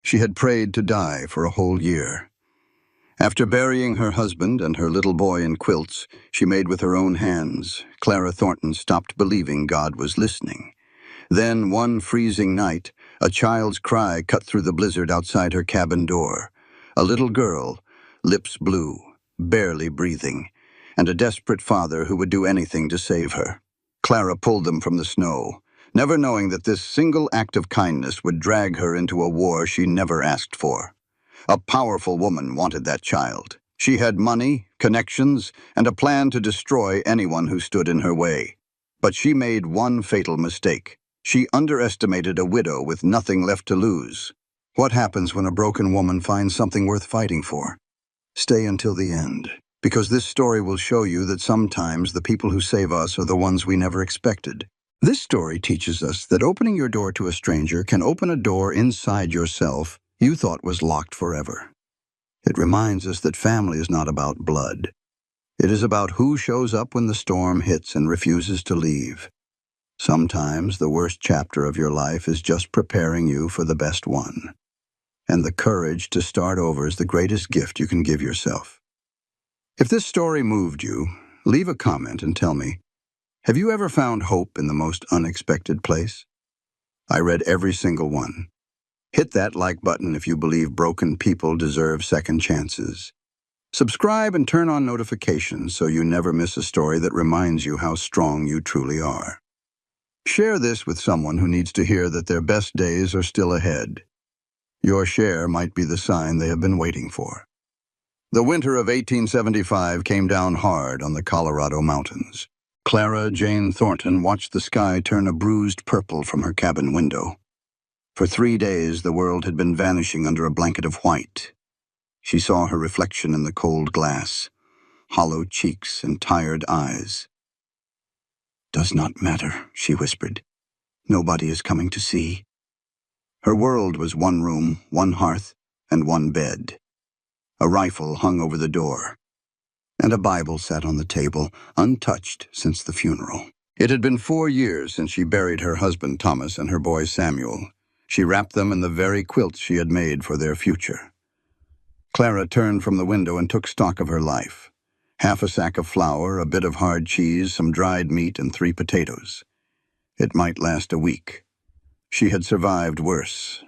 She had prayed to die for a whole year. After burying her husband and her little boy in quilts she made with her own hands, Clara Thornton stopped believing God was listening. Then, one freezing night, a child's cry cut through the blizzard outside her cabin door. A little girl, lips blue, barely breathing, and a desperate father who would do anything to save her. Clara pulled them from the snow, never knowing that this single act of kindness would drag her into a war she never asked for. A powerful woman wanted that child. She had money, connections, and a plan to destroy anyone who stood in her way. But she made one fatal mistake. She underestimated a widow with nothing left to lose. What happens when a broken woman finds something worth fighting for? Stay until the end, because this story will show you that sometimes the people who save us are the ones we never expected. This story teaches us that opening your door to a stranger can open a door inside yourself you thought was locked forever. It reminds us that family is not about blood. It is about who shows up when the storm hits and refuses to leave. Sometimes the worst chapter of your life is just preparing you for the best one. And the courage to start over is the greatest gift you can give yourself. If this story moved you, leave a comment and tell me, have you ever found hope in the most unexpected place? I read every single one. Hit that like button if you believe broken people deserve second chances. Subscribe and turn on notifications so you never miss a story that reminds you how strong you truly are. Share this with someone who needs to hear that their best days are still ahead. Your share might be the sign they have been waiting for. The winter of 1875 came down hard on the Colorado mountains. Clara Jane Thornton watched the sky turn a bruised purple from her cabin window. For 3 days, the world had been vanishing under a blanket of white. She saw her reflection in the cold glass, hollow cheeks and tired eyes. "Does not matter," she whispered. "Nobody is coming to see." Her world was one room, one hearth, and one bed. A rifle hung over the door, and a Bible sat on the table, untouched since the funeral. It had been 4 years since she buried her husband Thomas and her boy Samuel. She wrapped them in the very quilts she had made for their future. Clara turned from the window and took stock of her life. Half a sack of flour, a bit of hard cheese, some dried meat, and 3 potatoes. It might last a week. She had survived worse.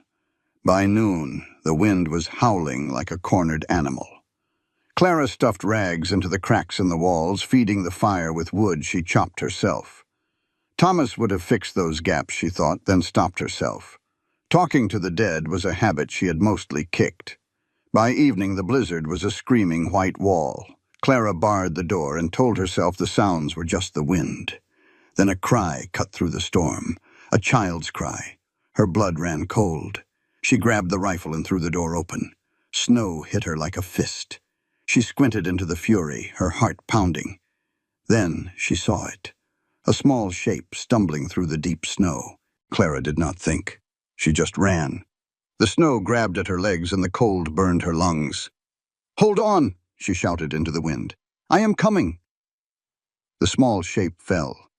By noon, the wind was howling like a cornered animal. Clara stuffed rags into the cracks in the walls, feeding the fire with wood she chopped herself. Thomas would have fixed those gaps, she thought, then stopped herself. Talking to the dead was a habit she had mostly kicked. By evening, the blizzard was a screaming white wall. Clara barred the door and told herself the sounds were just the wind. Then a cry cut through the storm, a child's cry. Her blood ran cold. She grabbed the rifle and threw the door open. Snow hit her like a fist. She squinted into the fury, her heart pounding. Then she saw it, a small shape stumbling through the deep snow. Clara did not think. She just ran. The snow grabbed at her legs and the cold burned her lungs. "Hold on!" she shouted into the wind. "I am coming!" The small shape fell.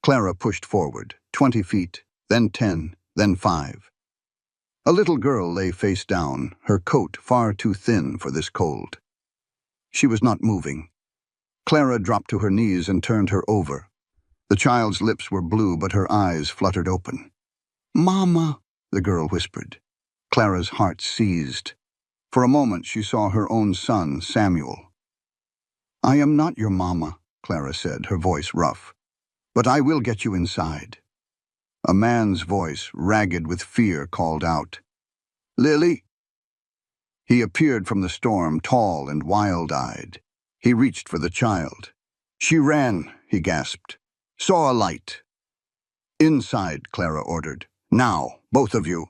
Clara pushed forward, 20 feet, then 10, then 5. A little girl lay face down, her coat far too thin for this cold. She was not moving. Clara dropped to her knees and turned her over. The child's lips were blue, but her eyes fluttered open. "Mama," the girl whispered. Clara's heart seized. For a moment she saw her own son, Samuel. "I am not your mama," Clara said, her voice rough. "But I will get you inside." A man's voice, ragged with fear, called out, "Lily!" He appeared from the storm, tall and wild-eyed. He reached for the child. "She ran," he gasped. "Saw a light." "Inside," Clara ordered. "Now, both of you."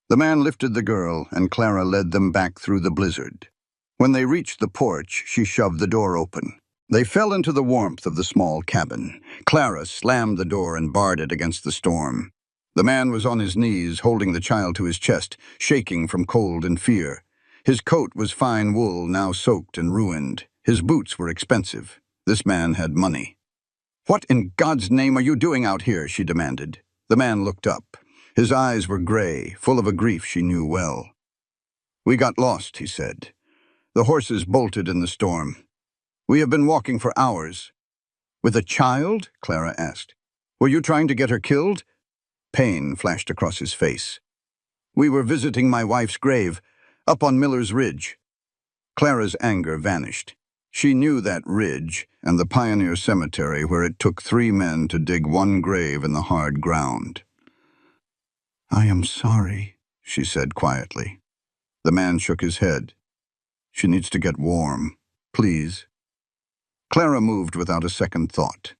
The man lifted the girl, and Clara led them back through the blizzard. When they reached the porch, she shoved the door open. They fell into the warmth of the small cabin. Clara slammed the door and barred it against the storm. The man was on his knees, holding the child to his chest, shaking from cold and fear. His coat was fine wool, now soaked and ruined. His boots were expensive. This man had money. "What in God's name are you doing out here?" she demanded. The man looked up. His eyes were gray, full of a grief she knew well. "We got lost," he said. "The horses bolted in the storm. We have been walking for hours." "With a child?" Clara asked. "Were you trying to get her killed?" Pain flashed across his face. "We were visiting my wife's grave, up on Miller's Ridge." Clara's anger vanished. She knew that ridge and the pioneer cemetery where it took 3 men to dig one grave in the hard ground. "I am sorry," she said quietly. The man shook his head. "She needs to get warm. Please." Clara moved without a second thought.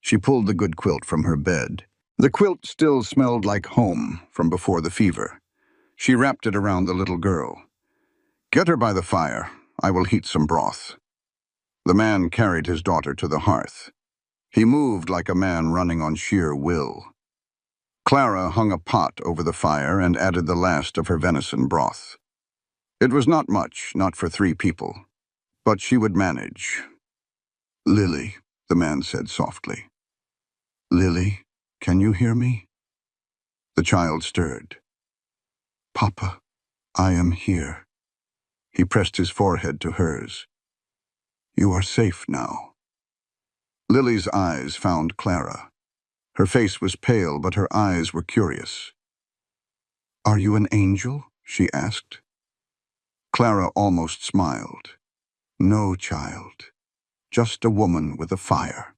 She pulled the good quilt from her bed. The quilt still smelled like home from before the fever. She wrapped it around the little girl. "Get her by the fire. I will heat some broth." The man carried his daughter to the hearth. He moved like a man running on sheer will. Clara hung a pot over the fire and added the last of her venison broth. It was not much, not for 3 people, but she would manage. "Lily," the man said softly. "Lily, can you hear me?" The child stirred. "Papa, I am here." He pressed his forehead to hers. "You are safe now." Lily's eyes found Clara. Her face was pale, but her eyes were curious. "Are you an angel?" she asked. Clara almost smiled. "No, child. Just a woman with a fire."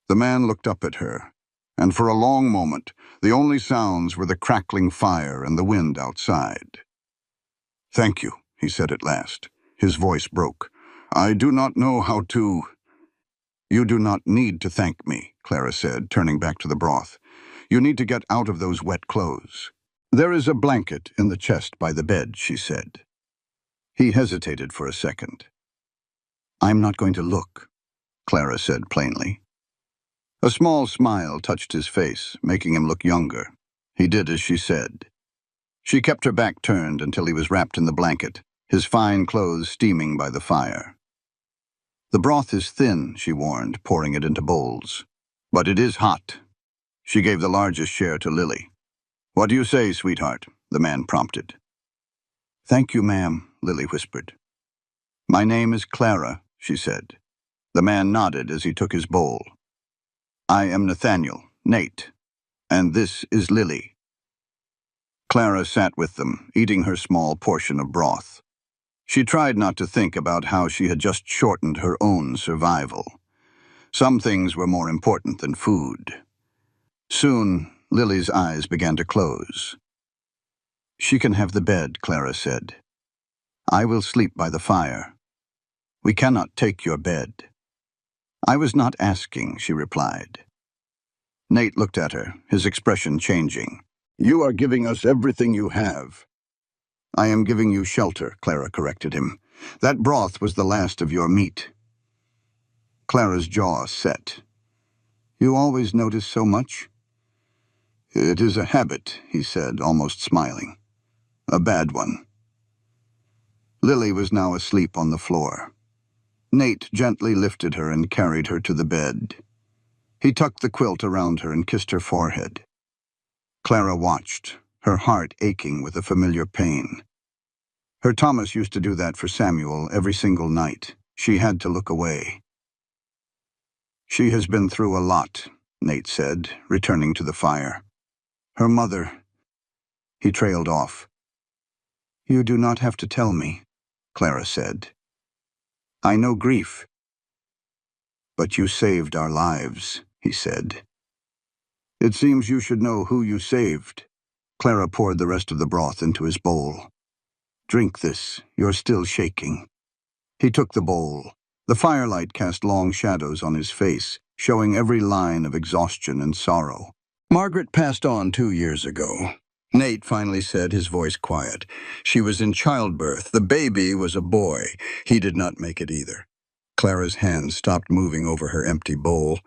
The man looked up at her, and for a long moment, the only sounds were the crackling fire and the wind outside. "Thank you," he said at last. His voice broke. "I do not know how to—" "You do not need to thank me," Clara said, turning back to the broth. "You need to get out of those wet clothes." "There is a blanket in the chest by the bed," she said. He hesitated for a second. "I'm not going to look," Clara said plainly. A small smile touched his face, making him look younger. He did as she said. She kept her back turned until he was wrapped in the blanket, his fine clothes steaming by the fire. "The broth is thin," she warned, pouring it into bowls. "But it is hot." She gave the largest share to Lily. "What do you say, sweetheart?" the man prompted. "Thank you, ma'am," Lily whispered. "My name is Clara," she said. The man nodded as he took his bowl. "I am Nathaniel, Nate, and this is Lily." Clara sat with them, eating her small portion of broth. She tried not to think about how she had just shortened her own survival. Some things were more important than food. Soon, Lily's eyes began to close. "She can have the bed," Clara said. "I will sleep by the fire. We cannot take your bed." "I was not asking," she replied. Nate looked at her, his expression changing. "You are giving us everything you have." "I am giving you shelter," Clara corrected him. "That broth was the last of your meat." Clara's jaw set. "You always notice so much?" "It is a habit," he said, almost smiling. "A bad one." Lily was now asleep on the floor. Nate gently lifted her and carried her to the bed. He tucked the quilt around her and kissed her forehead. Clara watched, her heart aching with a familiar pain. Her Thomas used to do that for Samuel every single night. She had to look away. "She has been through a lot," Nate said, returning to the fire. "Her mother—" He trailed off. "You do not have to tell me," Clara said. "I know grief." "But you saved our lives," he said. "It seems you should know who you saved." Clara poured the rest of the broth into his bowl. "Drink this. You're still shaking." He took the bowl. The firelight cast long shadows on his face, showing every line of exhaustion and sorrow. "Margaret passed on 2 years ago." Nate finally said, his voice quiet. "She was in childbirth. The baby was a boy. He did not make it either." Clara's hands stopped moving over her empty bowl.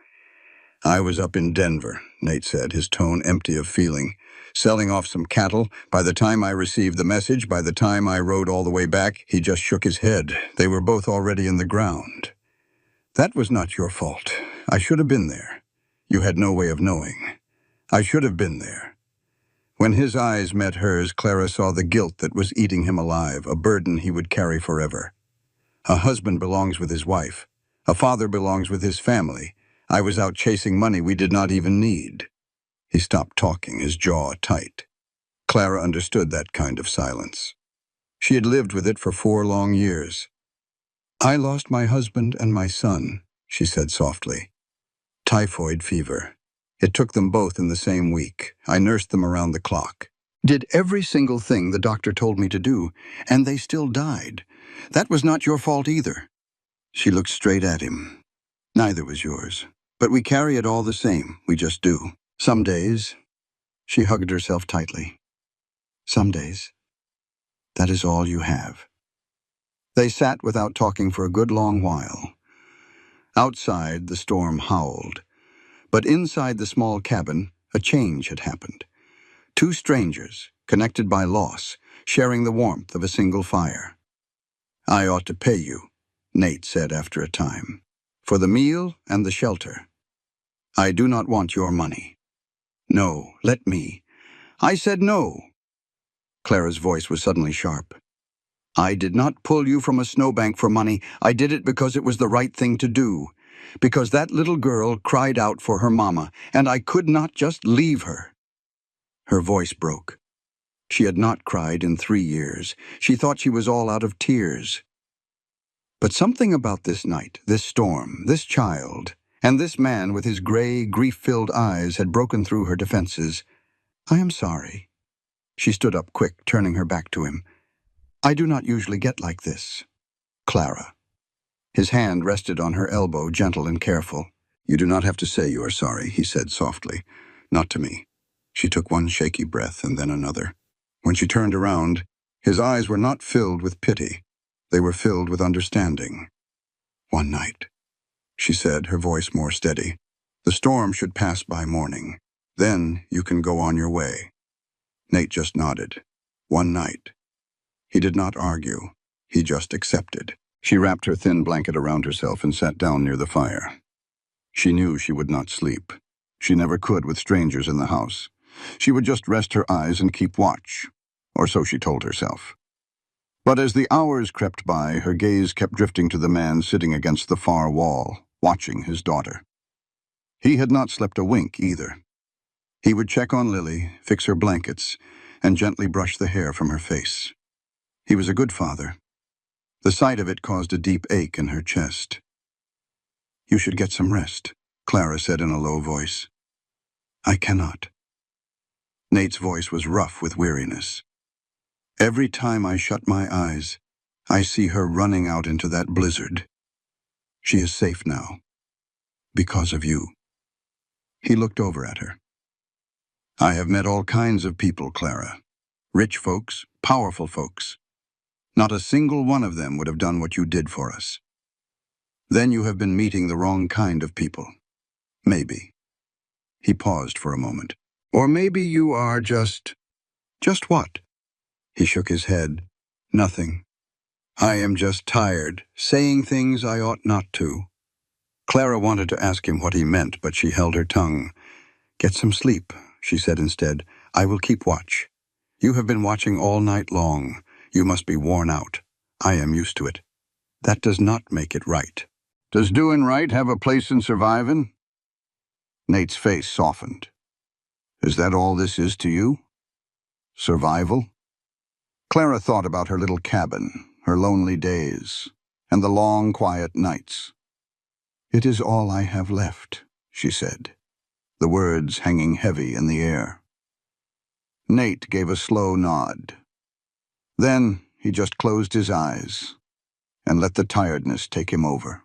"I was up in Denver," Nate said, his tone empty of feeling. "Selling off some cattle. By the time I received the message, by the time I rode all the way back," he just shook his head. "They were both already in the ground." "That was not your fault. I should have been there. You had no way of knowing. I should have been there." When his eyes met hers, Clara saw the guilt that was eating him alive, a burden he would carry forever. A husband belongs with his wife. A father belongs with his family. I was out chasing money we did not even need. He stopped talking, his jaw tight. Clara understood that kind of silence. She had lived with it for 4 long years. I lost my husband and my son, she said softly. Typhoid fever. It took them both in the same week. I nursed them around the clock. Did every single thing the doctor told me to do, and they still died. That was not your fault either. She looked straight at him. Neither was yours. But we carry it all the same. We just do. Some days, she hugged herself tightly. Some days, that is all you have. They sat without talking for a good long while. Outside, the storm howled. But inside the small cabin, a change had happened. 2 strangers, connected by loss, sharing the warmth of a single fire. I ought to pay you, Nate said after a time, for the meal and the shelter. I do not want your money. No, let me. I said no. Clara's voice was suddenly sharp. I did not pull you from a snowbank for money. I did it because it was the right thing to do. Because that little girl cried out for her mama, and I could not just leave her. Her voice broke. She had not cried in 3 years. She thought she was all out of tears. But something about this night, this storm, this child, and this man with his gray, grief-filled eyes had broken through her defenses. I am sorry. She stood up quick, turning her back to him. I do not usually get like this. Clara. His hand rested on her elbow, gentle and careful. You do not have to say you are sorry, he said softly. Not to me. She took one shaky breath and then another. When she turned around, his eyes were not filled with pity. They were filled with understanding. One night, she said, her voice more steady. The storm should pass by morning. Then you can go on your way. Nate just nodded. One night. He did not argue. He just accepted. She wrapped her thin blanket around herself and sat down near the fire. She knew she would not sleep. She never could with strangers in the house. She would just rest her eyes and keep watch, or so she told herself. But as the hours crept by, her gaze kept drifting to the man sitting against the far wall, watching his daughter. He had not slept a wink either. He would check on Lily, fix her blankets, and gently brush the hair from her face. He was a good father. The sight of it caused a deep ache in her chest. You should get some rest, Clara said in a low voice. I cannot. Nate's voice was rough with weariness. Every time I shut my eyes, I see her running out into that blizzard. She is safe now. Because of you. He looked over at her. I have met all kinds of people, Clara. Rich folks, powerful folks. Not a single one of them would have done what you did for us. Then you have been meeting the wrong kind of people. Maybe. He paused for a moment. Or maybe you are just what? He shook his head. Nothing. I am just tired, saying things I ought not to. Clara wanted to ask him what he meant, but she held her tongue. Get some sleep, she said instead. I will keep watch. You have been watching all night long. You must be worn out. I am used to it. That does not make it right. Does doing right have a place in surviving? Nate's face softened. Is that all this is to you? Survival? Clara thought about her little cabin, her lonely days, and the long, quiet nights. It is all I have left, she said, the words hanging heavy in the air. Nate gave a slow nod. Then he just closed his eyes and let the tiredness take him over.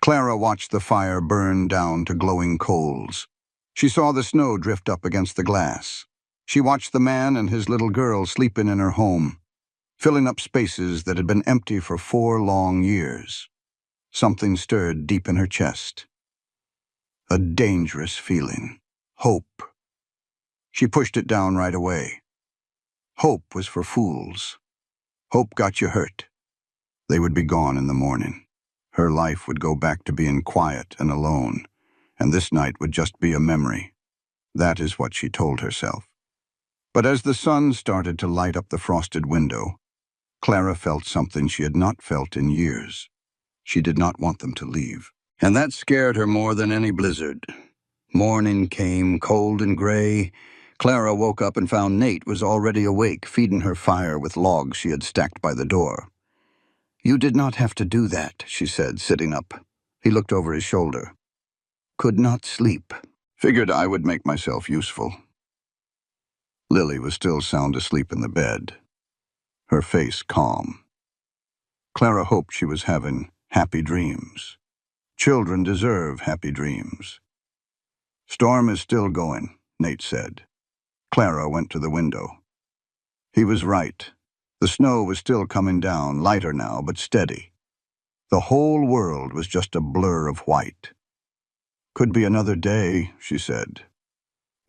Clara watched the fire burn down to glowing coals. She saw the snow drift up against the glass. She watched the man and his little girl sleeping in her home, filling up spaces that had been empty for 4 long years. Something stirred deep in her chest. A dangerous feeling. Hope. She pushed it down right away. Hope was for fools. Hope got you hurt. They would be gone in the morning. Her life would go back to being quiet and alone, and this night would just be a memory. That is what she told herself. But as the sun started to light up the frosted window, Clara felt something she had not felt in years. She did not want them to leave. And that scared her more than any blizzard. Morning came, cold and gray. Clara woke up and found Nate was already awake, feeding her fire with logs she had stacked by the door. "You did not have to do that," she said, sitting up. He looked over his shoulder. "Could not sleep. Figured I would make myself useful." Lily was still sound asleep in the bed, her face calm. Clara hoped she was having happy dreams. Children deserve happy dreams. "Storm is still going," Nate said. Clara went to the window. He was right. The snow was still coming down, lighter now, but steady. The whole world was just a blur of white. "Could be another day," she said.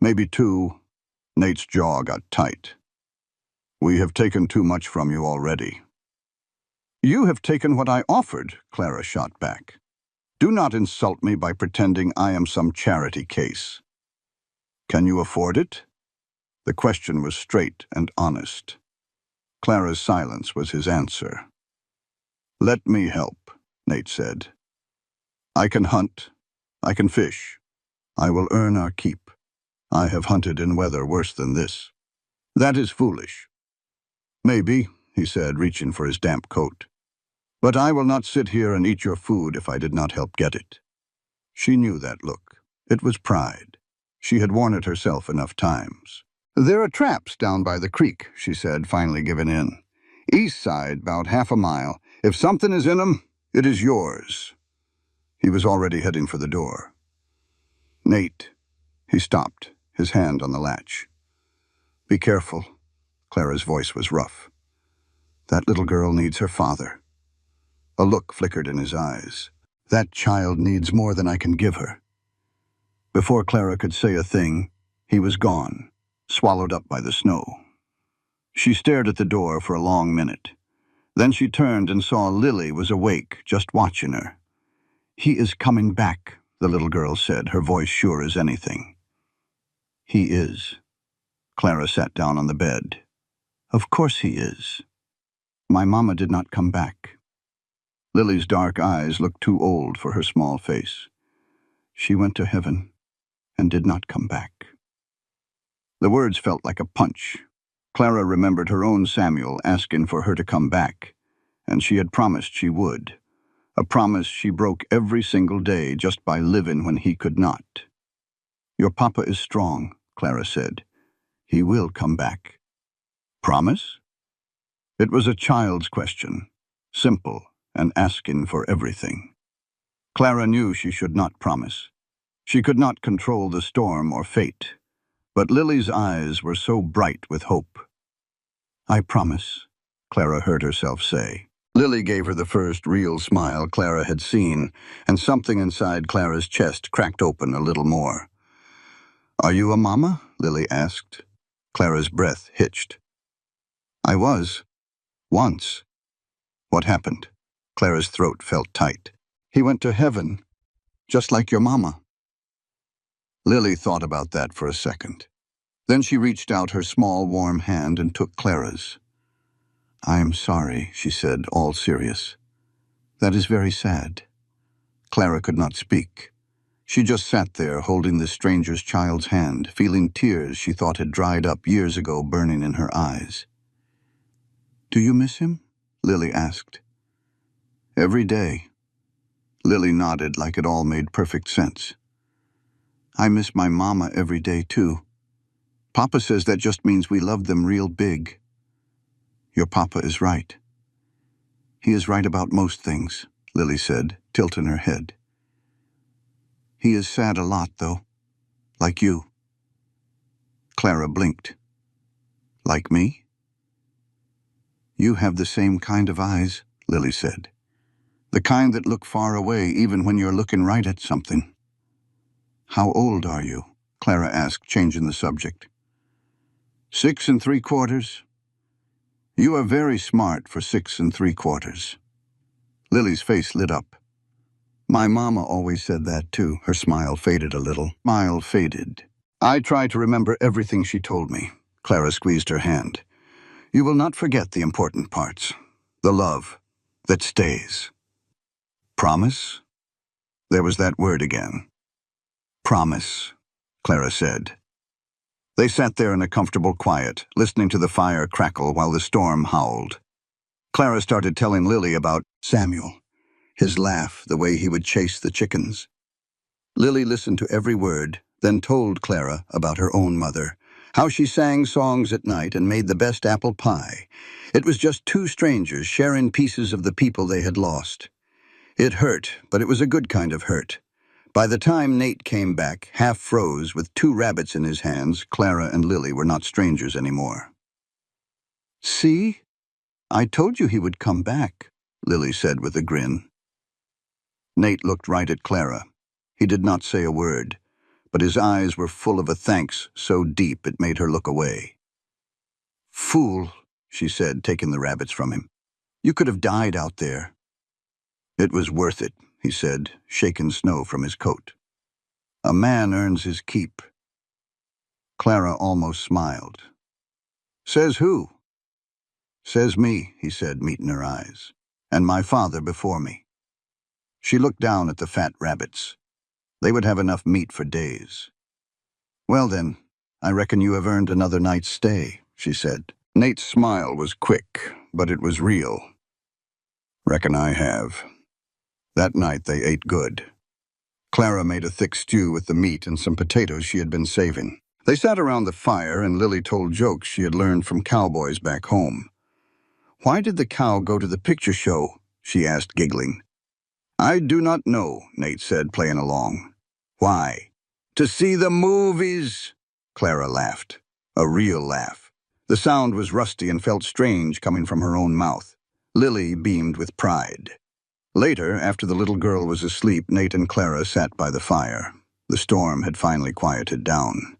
"Maybe two." Nate's jaw got tight. "We have taken too much from you already." "You have taken what I offered," Clara shot back. "Do not insult me by pretending I am some charity case." "Can you afford it?" The question was straight and honest. Clara's silence was his answer. "Let me help," Nate said. "I can hunt. I can fish. I will earn our keep. I have hunted in weather worse than this." "That is foolish." "Maybe," he said, reaching for his damp coat. "But I will not sit here and eat your food if I did not help get it." She knew that look. It was pride. She had worn it herself enough times. "There are traps down by the creek," she said, finally giving in. "East side, about half a mile. If something is in 'em, it is yours." He was already heading for the door. "Nate." He stopped, his hand on the latch. "Be careful." Clara's voice was rough. "That little girl needs her father." A look flickered in his eyes. "That child needs more than I can give her." Before Clara could say a thing, he was gone, swallowed up by the snow. She stared at the door for a long minute. Then she turned and saw Lily was awake, just watching her. "He is coming back," the little girl said, her voice sure as anything. "He is." Clara sat down on the bed. "Of course he is. My mama did not come back." Lily's dark eyes looked too old for her small face. "She went to heaven and did not come back." The words felt like a punch. Clara remembered her own Samuel asking for her to come back, and she had promised she would. A promise she broke every single day just by living when he could not. "Your papa is strong," Clara said. "He will come back." "Promise?" It was a child's question, simple and asking for everything. Clara knew she should not promise. She could not control the storm or fate, but Lily's eyes were so bright with hope. "I promise," Clara heard herself say. Lily gave her the first real smile Clara had seen, and something inside Clara's chest cracked open a little more. "Are you a mama?" Lily asked. Clara's breath hitched. "I was. Once." "What happened?" Clara's throat felt tight. "He went to heaven, just like your mama." Lily thought about that for a second. Then she reached out her small, warm hand and took Clara's. "I am sorry," she said, all serious. "That is very sad." Clara could not speak. She just sat there holding this stranger's child's hand, feeling tears she thought had dried up years ago burning in her eyes. "Do you miss him?" Lily asked. "Every day." Lily nodded like it all made perfect sense. "I miss my mama every day, too. Papa says that just means we love them real big." "Your papa is right." "He is right about most things," Lily said, tilting her head. "He is sad a lot, though. Like you." Clara blinked. "Like me?" "You have the same kind of eyes," Lily said. "The kind that look far away even when you're looking right at something." "How old are you?" Clara asked, changing the subject. 6 3/4. "You are very smart for 6 3/4. Lily's face lit up. "My mama always said that, too." Her smile faded a little. "I try to remember everything she told me," Clara squeezed her hand. "You will not forget the important parts. The love that stays." "Promise?" There was that word again. "Promise," Clara said. They sat there in a comfortable quiet, listening to the fire crackle while the storm howled. Clara started telling Lily about Samuel, his laugh, the way he would chase the chickens. Lily listened to every word, then told Clara about her own mother, how she sang songs at night and made the best apple pie. It was just two strangers sharing pieces of the people they had lost. It hurt, but it was a good kind of hurt. By the time Nate came back, half froze, with 2 rabbits in his hands, Clara and Lily were not strangers anymore. "See? I told you he would come back," Lily said with a grin. Nate looked right at Clara. He did not say a word, but his eyes were full of a thanks so deep it made her look away. "Fool," she said, taking the rabbits from him. "You could have died out there." "It was worth it," he said, shaking snow from his coat. "A man earns his keep." Clara almost smiled. "Says who?" "Says me," he said, meeting her eyes. "And my father before me." She looked down at the fat rabbits. They would have enough meat for days. "Well then, I reckon you have earned another night's stay," she said. Nate's smile was quick, but it was real. "Reckon I have." That night they ate good. Clara made a thick stew with the meat and some potatoes she had been saving. They sat around the fire and Lily told jokes she had learned from cowboys back home. "Why did the cow go to the picture show?" she asked, giggling. "I do not know," Nate said, playing along. "Why?" "To see the movies," Clara laughed. A real laugh. The sound was rusty and felt strange coming from her own mouth. Lily beamed with pride. Later, after the little girl was asleep, Nate and Clara sat by the fire. The storm had finally quieted down.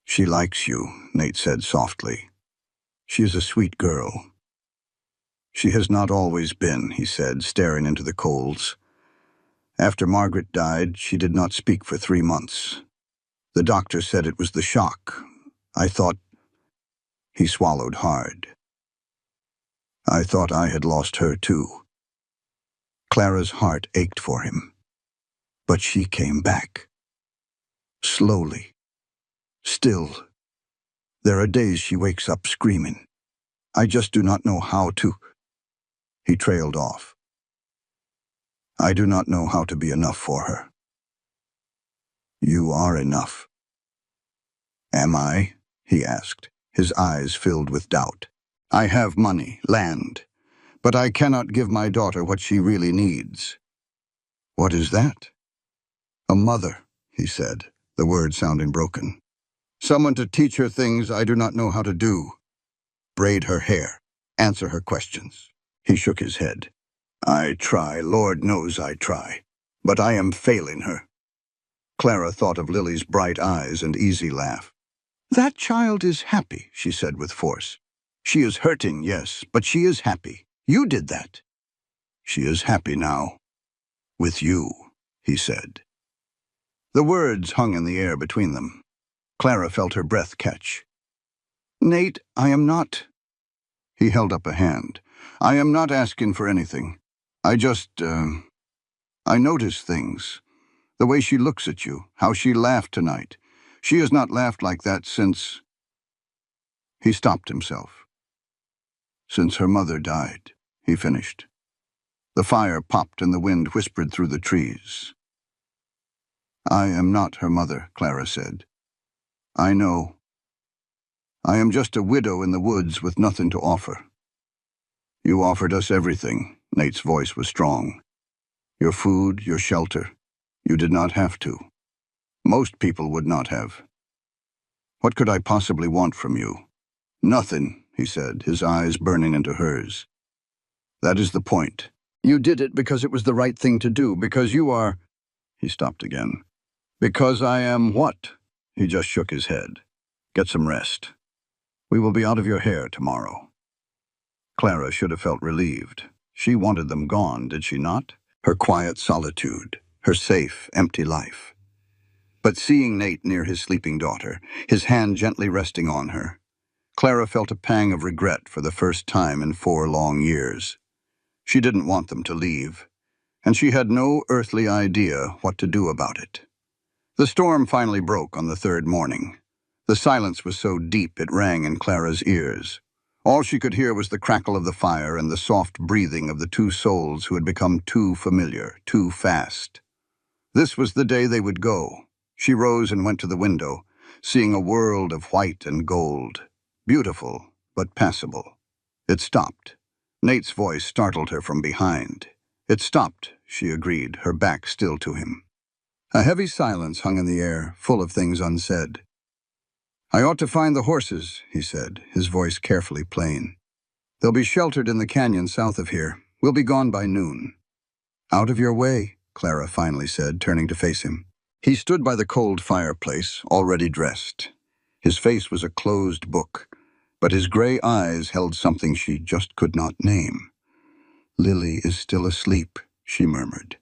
"She likes you," Nate said softly. "She is a sweet girl." "She has not always been," he said, staring into the coals. "After Margaret died, she did not speak for 3 months. The doctor said it was the shock. I thought—" He swallowed hard. "I thought I had lost her too." Clara's heart ached for him. But she came back. Slowly. Still. There are days she wakes up screaming. "I just do not know how to—" He trailed off. "I do not know how to be enough for her." "You are enough." "Am I?" he asked, his eyes filled with doubt. "I have money, land, but I cannot give my daughter what she really needs." "What is that?" "A mother," he said, the word sounding broken. "Someone to teach her things I do not know how to do. Braid her hair, answer her questions." He shook his head. "I try, Lord knows I try, but I am failing her." Clara thought of Lily's bright eyes and easy laugh. "That child is happy," she said with force. "She is hurting, yes, but she is happy. You did that." "She is happy now. With you," he said. The words hung in the air between them. Clara felt her breath catch. "Nate, I am not—" He held up a hand. "I am not asking for anything. I I notice things. The way she looks at you, how she laughed tonight. She has not laughed like that since—" He stopped himself. "Since her mother died," he finished. The fire popped and the wind whispered through the trees. "I am not her mother," Clara said. "I know. I am just a widow in the woods with nothing to offer." "You offered us everything," Nate's voice was strong. "Your food, your shelter. You did not have to. Most people would not have. What could I possibly want from you?" "Nothing," he said, his eyes burning into hers. "That is the point. You did it because it was the right thing to do, because you are—" He stopped again. "Because I am what?" He just shook his head. "Get some rest. We will be out of your hair tomorrow." Clara should have felt relieved. She wanted them gone, did she not? Her quiet solitude, her safe, empty life. But seeing Nate near his sleeping daughter, his hand gently resting on her, Clara felt a pang of regret for the first time in 4 long years. She didn't want them to leave, and she had no earthly idea what to do about it. The storm finally broke on the 3rd morning. The silence was so deep it rang in Clara's ears. All she could hear was the crackle of the fire and the soft breathing of the 2 souls who had become too familiar, too fast. This was the day they would go. She rose and went to the window, seeing a world of white and gold. Beautiful, but passable. It stopped. Nate's voice startled her from behind. It stopped, she agreed, her back still to him. A heavy silence hung in the air, full of things unsaid. "I ought to find the horses," he said, his voice carefully plain. "They'll be sheltered in the canyon south of here. We'll be gone by noon." "Out of your way," Clara finally said, turning to face him. He stood by the cold fireplace, already dressed. His face was a closed book, but his gray eyes held something she just could not name. "Lily is still asleep," she murmured.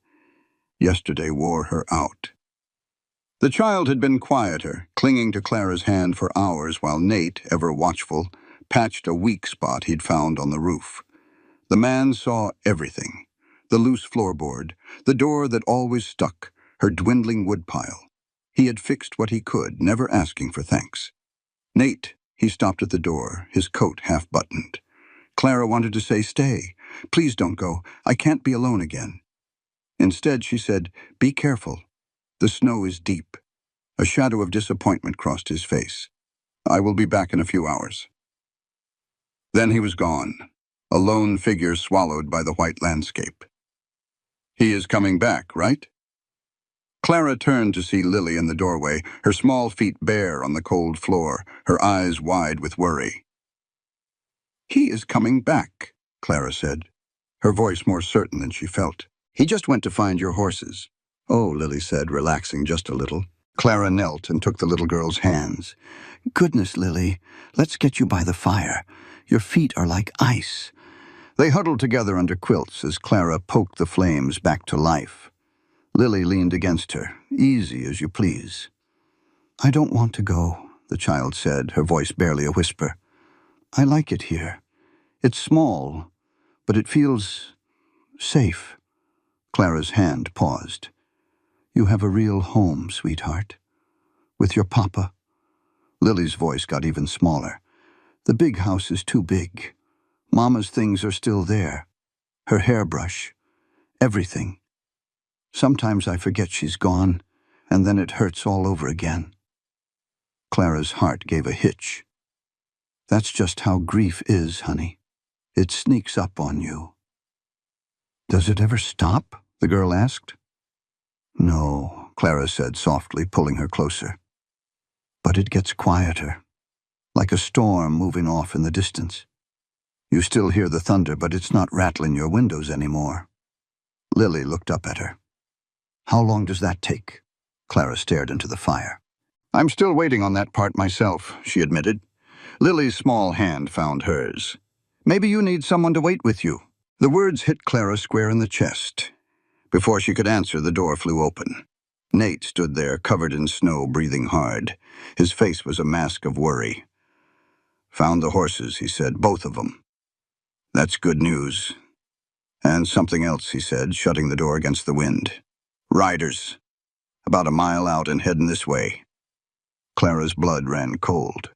"Yesterday wore her out." The child had been quieter, clinging to Clara's hand for hours while Nate, ever watchful, patched a weak spot he'd found on the roof. The man saw everything: the loose floorboard, the door that always stuck, her dwindling woodpile. He had fixed what he could, never asking for thanks. "Nate," he stopped at the door, his coat half-buttoned. Clara wanted to say, "Stay. Please don't go. I can't be alone again." Instead, she said, "Be careful. The snow is deep." A shadow of disappointment crossed his face. "I will be back in a few hours." Then he was gone, a lone figure swallowed by the white landscape. "He is coming back, right?" Clara turned to see Lily in the doorway, her small feet bare on the cold floor, her eyes wide with worry. "He is coming back," Clara said, her voice more certain than she felt. "He just went to find your horses." "Oh," Lily said, relaxing just a little. Clara knelt and took the little girl's hands. "Goodness, Lily, let's get you by the fire. Your feet are like ice." They huddled together under quilts as Clara poked the flames back to life. Lily leaned against her. "Easy as you please." "I don't want to go," the child said, her voice barely a whisper. "I like it here. It's small, but it feels safe." Clara's hand paused. "You have a real home, sweetheart. With your papa." Lily's voice got even smaller. "The big house is too big. Mama's things are still there. Her hairbrush. Everything. Sometimes I forget she's gone, and then it hurts all over again." Clara's heart gave a hitch. "That's just how grief is, honey. It sneaks up on you." "Does it ever stop?" the girl asked. "No," Clara said softly, pulling her closer. "But it gets quieter, like a storm moving off in the distance. You still hear the thunder, but it's not rattling your windows anymore." Lily looked up at her. "How long does that take?" Clara stared into the fire. "I'm still waiting on that part myself," she admitted. Lily's small hand found hers. "Maybe you need someone to wait with you." The words hit Clara square in the chest. Before she could answer, the door flew open. Nate stood there, covered in snow, breathing hard. His face was a mask of worry. "Found the horses," he said, "both of them." "That's good news." "And something else," he said, shutting the door against the wind. "Riders. About a mile out and heading this way." Clara's blood ran cold.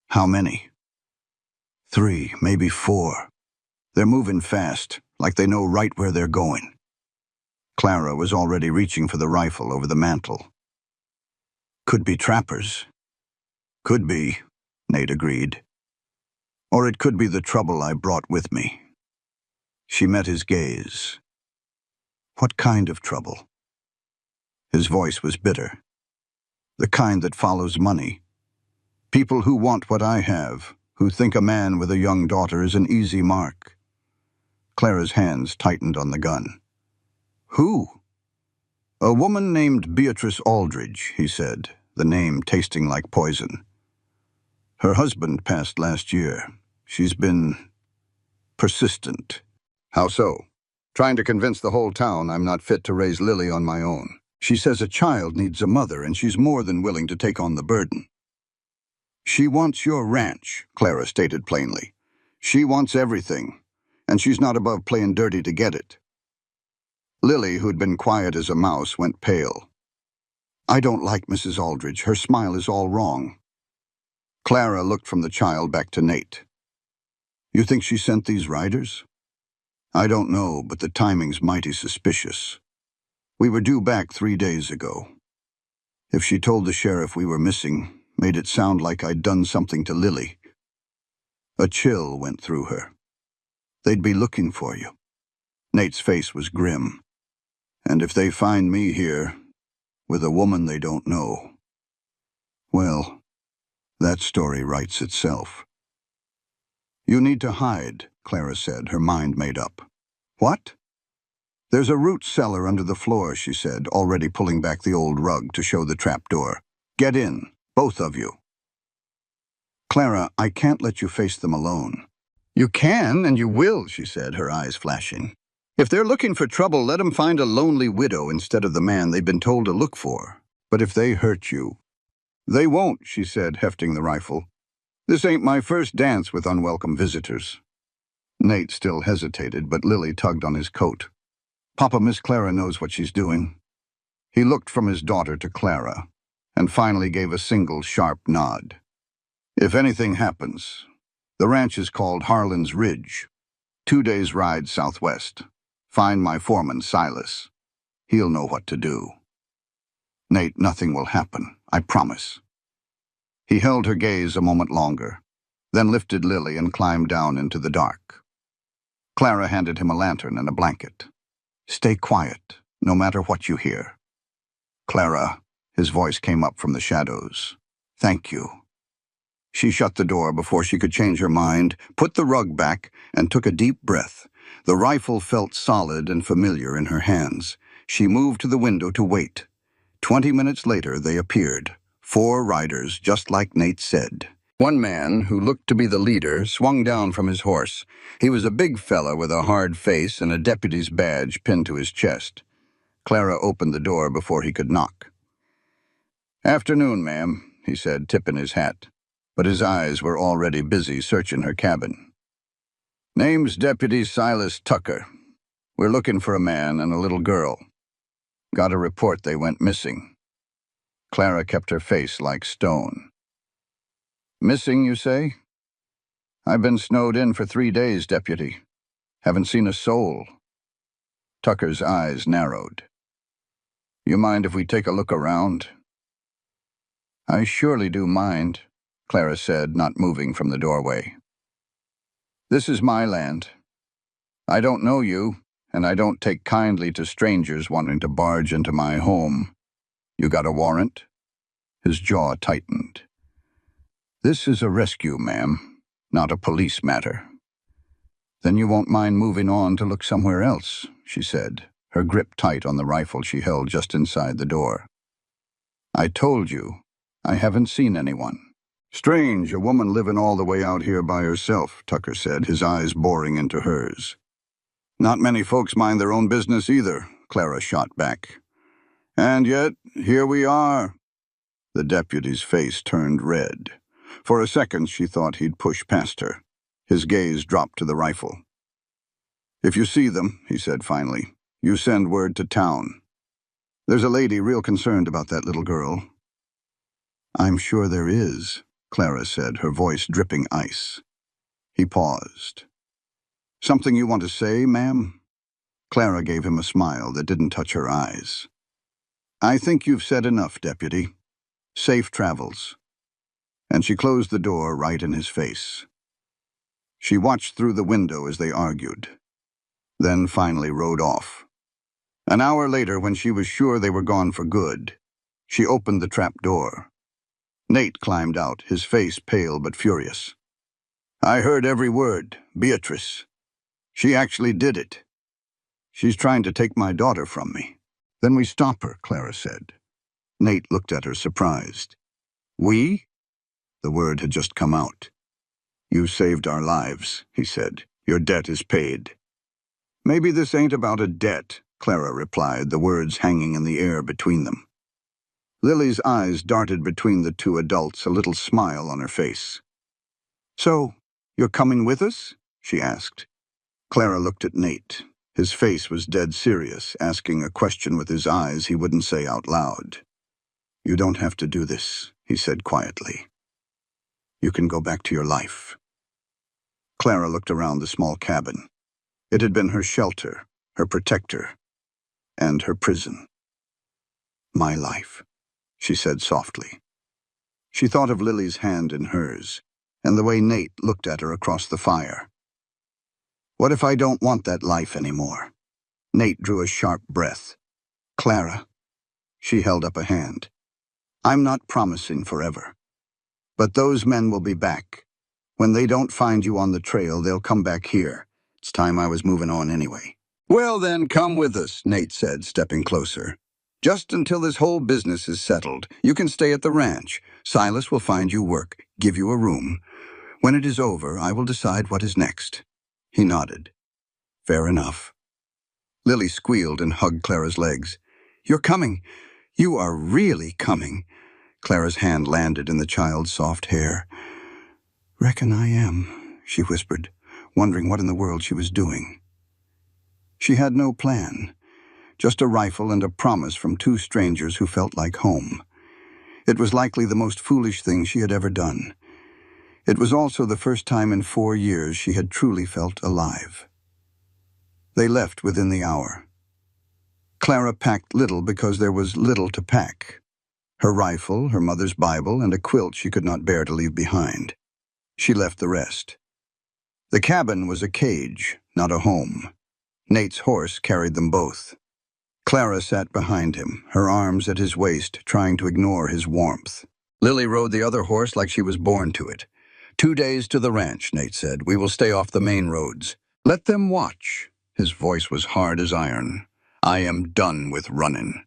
"How many?" "3, maybe 4. They're moving fast, like they know right where they're going." Clara was already reaching for the rifle over the mantel. "Could be trappers." "Could be," Nate agreed. "Or it could be the trouble I brought with me." She met his gaze. "What kind of trouble?" His voice was bitter. "The kind that follows money. People who want what I have, who think a man with a young daughter is an easy mark." Clara's hands tightened on the gun. "Who?" "A woman named Beatrice Aldridge," he said, the name tasting like poison. "Her husband passed last year. She's been persistent." "How so?" "Trying to convince the whole town I'm not fit to raise Lily on my own." She says a child needs a mother, and she's more than willing to take on the burden. She wants your ranch, Clara stated plainly. She wants everything, and she's not above playing dirty to get it. Lily, who'd been quiet as a mouse, went pale. I don't like Mrs. Aldridge. Her smile is all wrong. Clara looked from the child back to Nate. You think she sent these riders? I don't know, but the timing's mighty suspicious. We were due back 3 days ago. If she told the sheriff we were missing, made it sound like I'd done something to Lily. A chill went through her. They'd be looking for you. Nate's face was grim. And if they find me here, with a woman they don't know, well, that story writes itself. You need to hide, Clara said, her mind made up. What? There's a root cellar under the floor, she said, already pulling back the old rug to show the trapdoor. Get in, both of you. Clara, I can't let you face them alone. You can, and you will, she said, her eyes flashing. If they're looking for trouble, let them find a lonely widow instead of the man they've been told to look for. But if they hurt you... They won't, she said, hefting the rifle. This ain't my first dance with unwelcome visitors. Nate still hesitated, but Lily tugged on his coat. Papa, Miss Clara knows what she's doing. He looked from his daughter to Clara, and finally gave a single sharp nod. If anything happens, the ranch is called Harlan's Ridge. 2 days' ride southwest. Find my foreman, Silas. He'll know what to do. Nate, nothing will happen, I promise. He held her gaze a moment longer, then lifted Lily and climbed down into the dark. Clara handed him a lantern and a blanket. Stay quiet, no matter what you hear. Clara, his voice came up from the shadows. Thank you. She shut the door before she could change her mind, put the rug back, and took a deep breath. The rifle felt solid and familiar in her hands. She moved to the window to wait. 20 minutes later, they appeared. 4 riders, just like Nate said. One man, who looked to be the leader, swung down from his horse. He was a big fella with a hard face and a deputy's badge pinned to his chest. Clara opened the door before he could knock. Afternoon, ma'am, he said, tipping his hat. But his eyes were already busy searching her cabin. Name's Deputy Silas Tucker. We're looking for a man and a little girl. Got a report they went missing. Clara kept her face like stone. Missing, you say? I've been snowed in for 3 days, Deputy. Haven't seen a soul. Tucker's eyes narrowed. You mind if we take a look around? I surely do mind, Clara said, not moving from the doorway. This is my land. I don't know you, and I don't take kindly to strangers wanting to barge into my home. You got a warrant? His jaw tightened. This is a rescue, ma'am, not a police matter. Then you won't mind moving on to look somewhere else, she said, her grip tight on the rifle she held just inside the door. I told you, I haven't seen anyone. Strange, a woman living all the way out here by herself, Tucker said, his eyes boring into hers. Not many folks mind their own business either, Clara shot back. And yet, here we are. The deputy's face turned red. For a second, she thought he'd push past her. His gaze dropped to the rifle. If you see them, he said finally, you send word to town. There's a lady real concerned about that little girl. I'm sure there is, Clara said, her voice dripping ice. He paused. Something you want to say, ma'am? Clara gave him a smile that didn't touch her eyes. I think you've said enough, Deputy. Safe travels. And she closed the door right in his face. She watched through the window as they argued, then finally rode off. An hour later, when she was sure they were gone for good, she opened the trap door. Nate climbed out, his face pale but furious. I heard every word, Beatrice. She actually did it. She's trying to take my daughter from me. Then we stop her, Clara said. Nate looked at her, surprised. We? The word had just come out. You saved our lives, he said. Your debt is paid. Maybe this ain't about a debt, Clara replied, the words hanging in the air between them. Lily's eyes darted between the two adults, a little smile on her face. "So, you're coming with us?" she asked. Clara looked at Nate. His face was dead serious, asking a question with his eyes he wouldn't say out loud. "You don't have to do this," he said quietly. "You can go back to your life." Clara looked around the small cabin. It had been her shelter, her protector, and her prison. "My life," she said softly. She thought of Lily's hand in hers, and the way Nate looked at her across the fire. "What if I don't want that life anymore?" Nate drew a sharp breath. "Clara," she held up a hand, "I'm not promising forever. But those men will be back. When they don't find you on the trail, they'll come back here. It's time I was moving on anyway." "Well then, come with us," Nate said, stepping closer. "Just until this whole business is settled. You can stay at the ranch. Silas will find you work, give you a room. When it is over, I will decide what is next." He nodded. "Fair enough." Lily squealed and hugged Clara's legs. "You're coming. You are really coming." Clara's hand landed in the child's soft hair. "Reckon I am," she whispered, wondering what in the world she was doing. She had no plan, just a rifle and a promise from two strangers who felt like home. It was likely the most foolish thing she had ever done. It was also the first time in 4 years she had truly felt alive. They left within the hour. Clara packed little because there was little to pack. Her rifle, her mother's Bible, and a quilt she could not bear to leave behind. She left the rest. The cabin was a cage, not a home. Nate's horse carried them both. Clara sat behind him, her arms at his waist, trying to ignore his warmth. Lily rode the other horse like she was born to it. 2 days to the ranch, Nate said. We will stay off the main roads. Let them watch. His voice was hard as iron. I am done with running.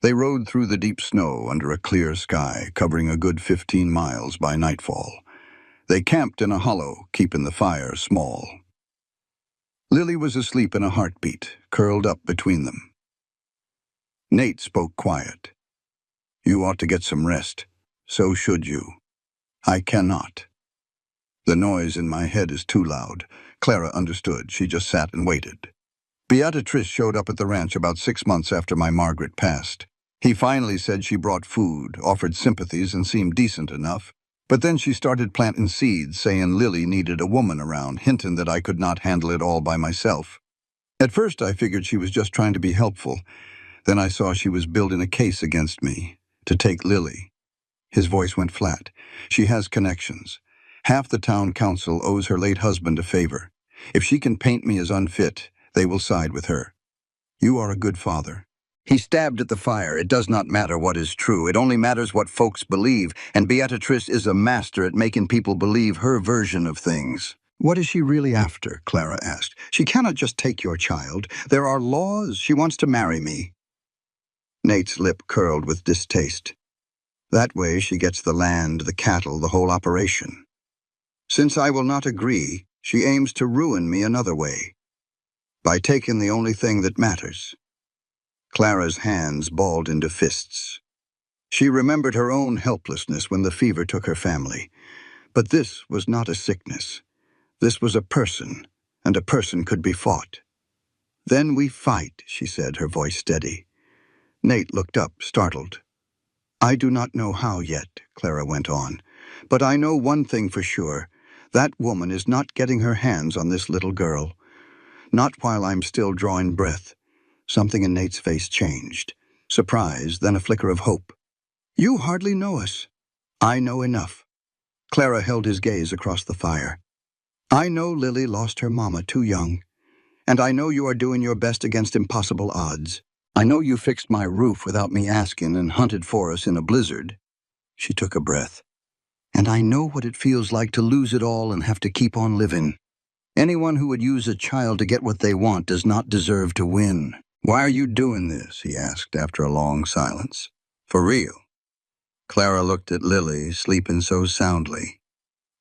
They rode through the deep snow under a clear sky, covering a good 15 miles by nightfall. They camped in a hollow, keeping the fire small. Lily was asleep in a heartbeat, curled up between them. Nate spoke quiet. You ought to get some rest. So should you. I cannot. The noise in my head is too loud. Clara understood. She just sat and waited. Beatrice showed up at the ranch about 6 months after my Margaret passed. He finally said she brought food, offered sympathies, and seemed decent enough. But then she started planting seeds, saying Lily needed a woman around, hinting that I could not handle it all by myself. At first I figured she was just trying to be helpful. Then I saw she was building a case against me, to take Lily. His voice went flat. She has connections. Half the town council owes her late husband a favor. If she can paint me as unfit, they will side with her. You are a good father. He stabbed at the fire. It does not matter what is true. It only matters what folks believe, and Beatrice is a master at making people believe her version of things. What is she really after? Clara asked. She cannot just take your child. There are laws. She wants to marry me. Nate's lip curled with distaste. That way she gets the land, the cattle, the whole operation. Since I will not agree, she aims to ruin me another way, by taking the only thing that matters. Clara's hands balled into fists. She remembered her own helplessness when the fever took her family. But this was not a sickness. This was a person, and a person could be fought. Then we fight, she said, her voice steady. Nate looked up, startled. I do not know how yet, Clara went on. But I know one thing for sure. That woman is not getting her hands on this little girl. Not while I'm still drawing breath. Something in Nate's face changed. Surprise, then a flicker of hope. You hardly know us. I know enough. Clara held his gaze across the fire. I know Lily lost her mama too young. And I know you are doing your best against impossible odds. I know you fixed my roof without me asking and hunted for us in a blizzard. She took a breath. And I know what it feels like to lose it all and have to keep on living. Anyone who would use a child to get what they want does not deserve to win. Why are you doing this? He asked after a long silence. For real? Clara looked at Lily, sleeping so soundly.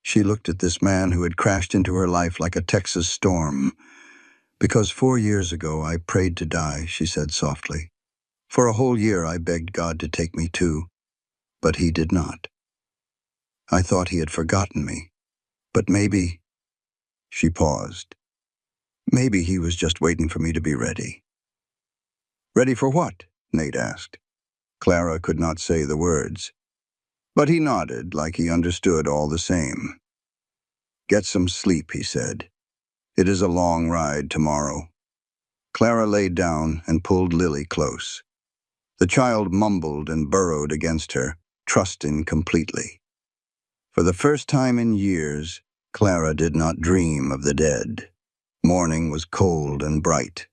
She looked at this man who had crashed into her life like a Texas storm. Because 4 years ago I prayed to die, she said softly. For a whole year I begged God to take me too, but he did not. I thought he had forgotten me, but maybe— She paused. Maybe he was just waiting for me to be ready. Ready for what? Nate asked. Clara could not say the words, but he nodded like he understood all the same. Get some sleep, he said. It is a long ride tomorrow. Clara laid down and pulled Lily close. The child mumbled and burrowed against her, trusting completely. For the first time in years, Clara did not dream of the dead. Morning was cold and bright.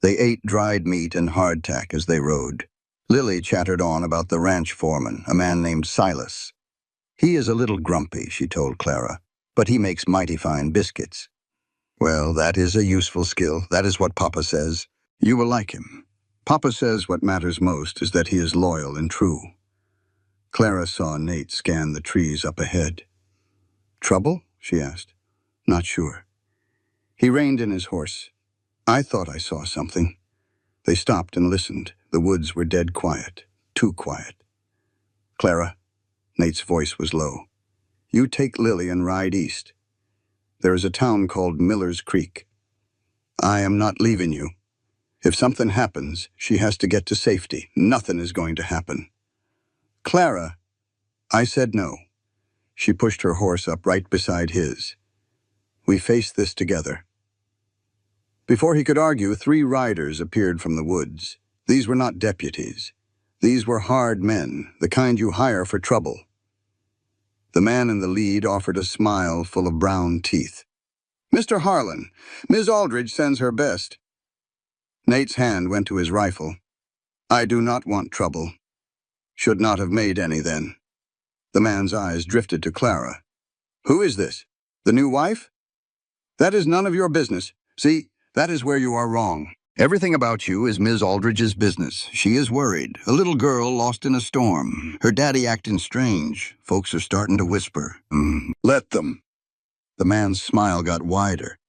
They ate dried meat and hardtack as they rode. Lily chattered on about the ranch foreman, a man named Silas. He is a little grumpy, she told Clara, but he makes mighty fine biscuits. Well, that is a useful skill. That is what Papa says. You will like him. Papa says what matters most is that he is loyal and true. Clara saw Nate scan the trees up ahead. Trouble? She asked. Not sure. He reined in his horse. I thought I saw something. They stopped and listened. The woods were dead quiet. Too quiet. Clara, Nate's voice was low. You take Lily and ride east. There is a town called Miller's Creek. I am not leaving you. If something happens, she has to get to safety. Nothing is going to happen. Clara, I said no. She pushed her horse up right beside his. We face this together. Before he could argue, 3 riders appeared from the woods. These were not deputies. These were hard men, the kind you hire for trouble. The man in the lead offered a smile full of brown teeth. Mr. Harlan, Miss Aldridge sends her best. Nate's hand went to his rifle. I do not want trouble. Should not have made any then. The man's eyes drifted to Clara. Who is this? The new wife? That is none of your business. See, that is where you are wrong. Everything about you is Miss Aldridge's business. She is worried. A little girl lost in a storm. Her daddy acting strange. Folks are starting to whisper. Let them. The man's smile got wider.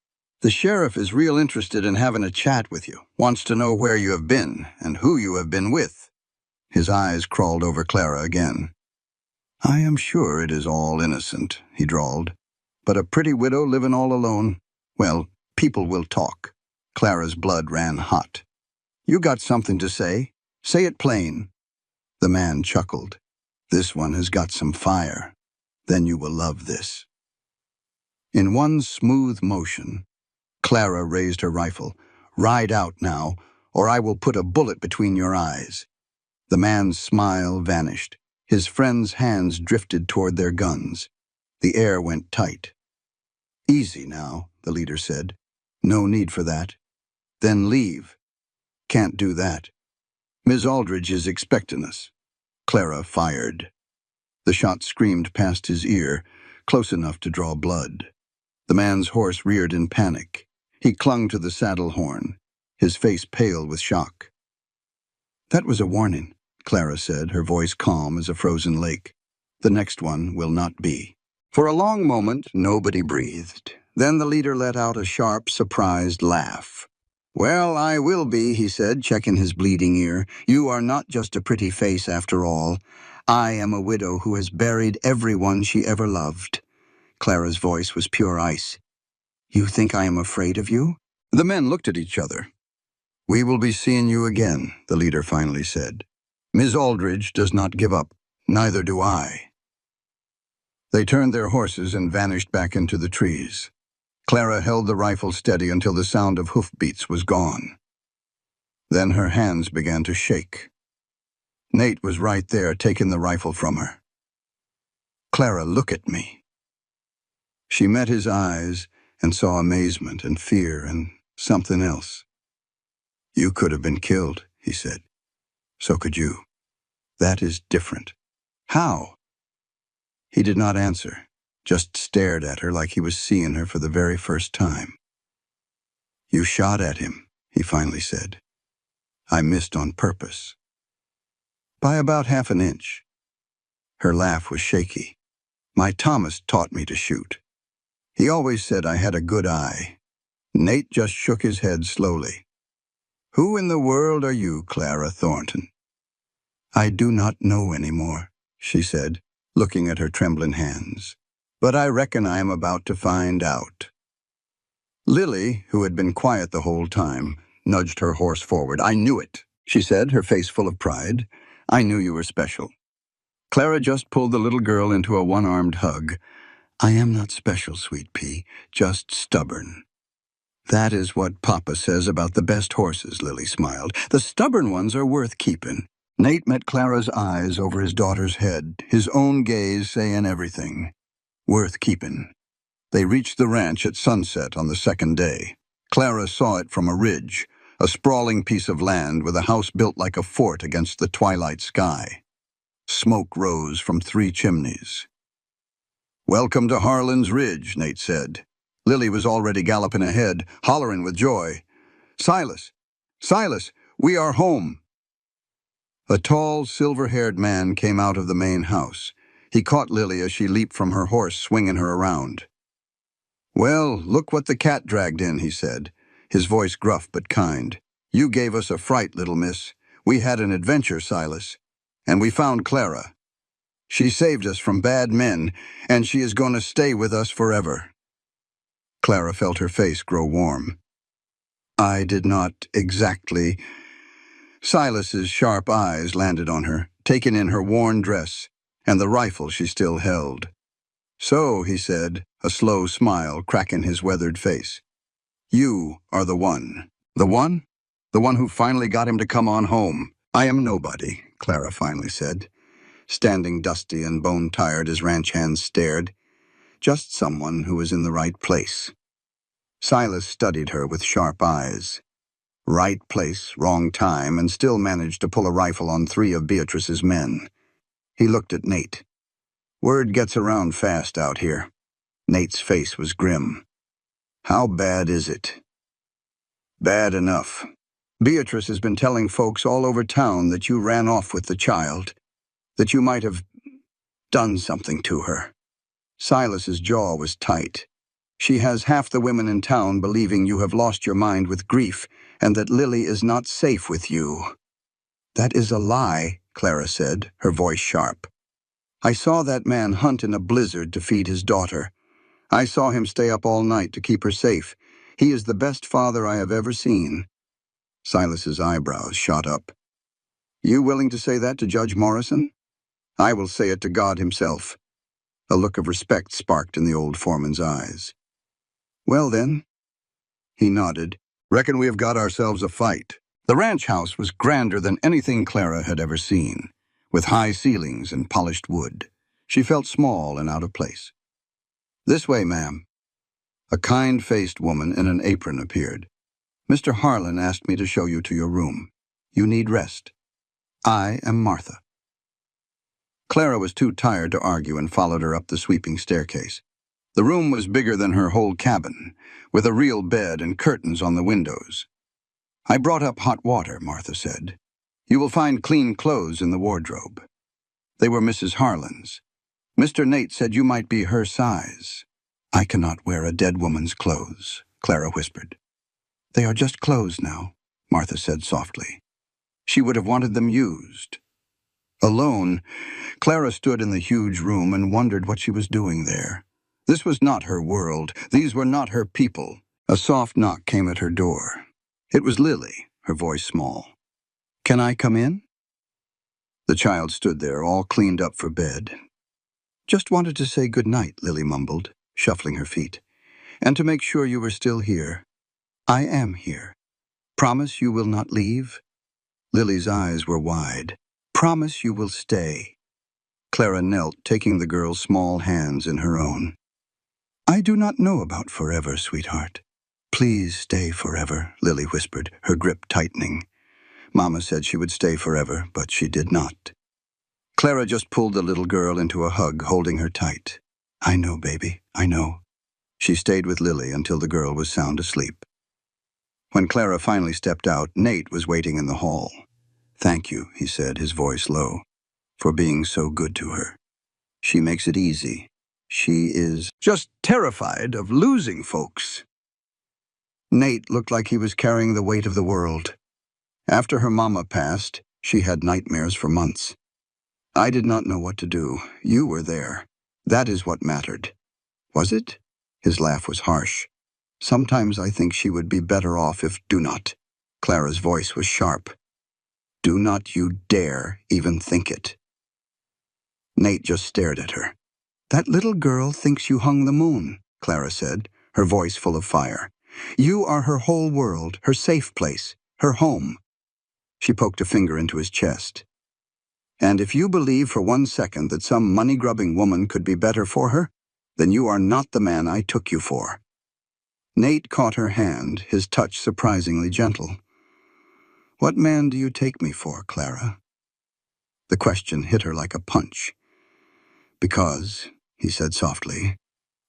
The sheriff is real interested in having a chat with you. Wants to know where you have been and who you have been with. His eyes crawled over Clara again. I am sure it is all innocent, he drawled. But a pretty widow living all alone? Well, people will talk. Clara's blood ran hot. You got something to say? Say it plain. The man chuckled. This one has got some fire. Then you will love this. In one smooth motion, Clara raised her rifle. Ride out now, or I will put a bullet between your eyes. The man's smile vanished. His friends' hands drifted toward their guns. The air went tight. Easy now, the leader said. No need for that. Then leave. Can't do that. Miss Aldridge is expecting us. Clara fired. The shot screamed past his ear, close enough to draw blood. The man's horse reared in panic. He clung to the saddle horn, his face pale with shock. That was a warning, Clara said, her voice calm as a frozen lake. The next one will not be. For a long moment, nobody breathed. Then the leader let out a sharp, surprised laugh. Well, I will be, he said, checking his bleeding ear. You are not just a pretty face after all. I am a widow who has buried everyone she ever loved. Clara's voice was pure ice. You think I am afraid of you? The men looked at each other. We will be seeing you again, the leader finally said. Miss Aldridge does not give up. Neither do I. They turned their horses and vanished back into the trees. Clara held the rifle steady until the sound of hoofbeats was gone. Then her hands began to shake. Nate was right there, taking the rifle from her. Clara, look at me. She met his eyes and saw amazement and fear and something else. You could have been killed, he said. So could you. That is different. How? He did not answer, just stared at her like he was seeing her for the very first time. You shot at him, he finally said. I missed on purpose. By about half an inch. Her laugh was shaky. My Thomas taught me to shoot. He always said I had a good eye. Nate just shook his head slowly. Who in the world are you, Clara Thornton? I do not know anymore, she said, looking at her trembling hands. But I reckon I am about to find out. Lily, who had been quiet the whole time, nudged her horse forward. I knew it, she said, her face full of pride. I knew you were special. Clara just pulled the little girl into a one-armed hug. I am not special, sweet pea, just stubborn. That is what Papa says about the best horses, Lily smiled. The stubborn ones are worth keeping. Nate met Clara's eyes over his daughter's head, his own gaze saying everything. Worth keeping. They reached the ranch at sunset on the second day. Clara saw it from a ridge, a sprawling piece of land with a house built like a fort against the twilight sky. Smoke rose from 3 chimneys. Welcome to Harlan's Ridge, Nate said. Lily was already galloping ahead, hollering with joy. Silas! Silas! We are home! A tall, silver-haired man came out of the main house. He caught Lily as she leaped from her horse, swinging her around. Well, look what the cat dragged in, he said, his voice gruff but kind. You gave us a fright, little miss. We had an adventure, Silas. And we found Clara. She saved us from bad men, and she is going to stay with us forever. Clara felt her face grow warm. I did not exactly... Silas's sharp eyes landed on her, taking in her worn dress, and the rifle she still held. So, he said, a slow smile cracking his weathered face. You are the one. The one? The one who finally got him to come on home. I am nobody, Clara finally said, standing dusty and bone-tired as ranch hands stared. Just someone who was in the right place. Silas studied her with sharp eyes. Right place, wrong time, and still managed to pull a rifle on 3 of Beatrice's men. He looked at Nate. Word gets around fast out here. Nate's face was grim. How bad is it? Bad enough. Beatrice has been telling folks all over town that you ran off with the child, that you might have done something to her. Silas's jaw was tight. She has half the women in town believing you have lost your mind with grief and that Lily is not safe with you. That is a lie, Clara said, her voice sharp. I saw that man hunt in a blizzard to feed his daughter. I saw him stay up all night to keep her safe. He is the best father I have ever seen. Silas's eyebrows shot up. You willing to say that to Judge Morrison? I will say it to God himself. A look of respect sparked in the old foreman's eyes. Well then, he nodded. Reckon we have got ourselves a fight. The ranch house was grander than anything Clara had ever seen, with high ceilings and polished wood. She felt small and out of place. This way, ma'am. A kind-faced woman in an apron appeared. Mr. Harlan asked me to show you to your room. You need rest. I am Martha. Clara was too tired to argue and followed her up the sweeping staircase. The room was bigger than her whole cabin, with a real bed and curtains on the windows. I brought up hot water, Martha said. You will find clean clothes in the wardrobe. They were Mrs. Harlan's. Mr. Nate said you might be her size. I cannot wear a dead woman's clothes, Clara whispered. They are just clothes now, Martha said softly. She would have wanted them used. Alone, Clara stood in the huge room and wondered what she was doing there. This was not her world. These were not her people. A soft knock came at her door. It was Lily, her voice small. Can I come in? The child stood there, all cleaned up for bed. Just wanted to say good night, Lily mumbled, shuffling her feet. And to make sure you were still here. I am here. Promise you will not leave? Lily's eyes were wide. Promise you will stay. Clara knelt, taking the girl's small hands in her own. I do not know about forever, sweetheart. Please stay forever, Lily whispered, her grip tightening. Mama said she would stay forever, but she did not. Clara just pulled the little girl into a hug, holding her tight. I know, baby, I know. She stayed with Lily until the girl was sound asleep. When Clara finally stepped out, Nate was waiting in the hall. Thank you, he said, his voice low, for being so good to her. She makes it easy. She is just terrified of losing folks. Nate looked like he was carrying the weight of the world. After her mama passed, she had nightmares for months. I did not know what to do. You were there. That is what mattered. Was it? His laugh was harsh. Sometimes I think she would be better off if do not. Clara's voice was sharp. Do not you dare even think it. Nate just stared at her. That little girl thinks you hung the moon, Clara said, her voice full of fire. You are her whole world, her safe place, her home. She poked a finger into his chest. And if you believe for 1 second that some money-grubbing woman could be better for her, then you are not the man I took you for. Nate caught her hand, his touch surprisingly gentle. What man do you take me for, Clara? The question hit her like a punch. Because, he said softly,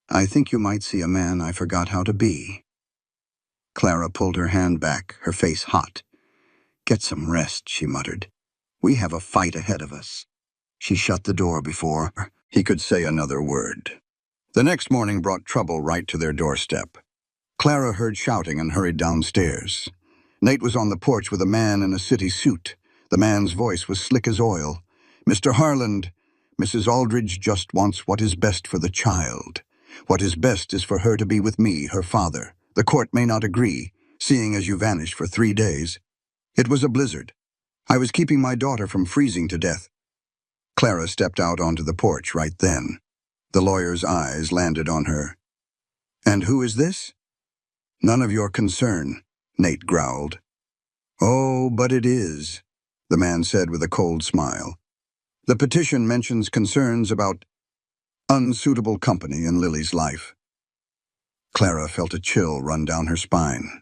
I think you might see a man I forgot how to be. Clara pulled her hand back, her face hot. Get some rest, she muttered. We have a fight ahead of us. She shut the door before he could say another word. The next morning brought trouble right to their doorstep. Clara heard shouting and hurried downstairs. Nate was on the porch with a man in a city suit. The man's voice was slick as oil. Mr. Harland, Mrs. Aldridge just wants what is best for the child. What is best is for her to be with me, her father. The court may not agree, seeing as you vanished for 3 days. It was a blizzard. I was keeping my daughter from freezing to death. Clara stepped out onto the porch right then. The lawyer's eyes landed on her. And who is this? None of your concern, Nate growled. Oh, but it is, the man said with a cold smile. The petition mentions concerns about unsuitable company in Lily's life. Clara felt a chill run down her spine.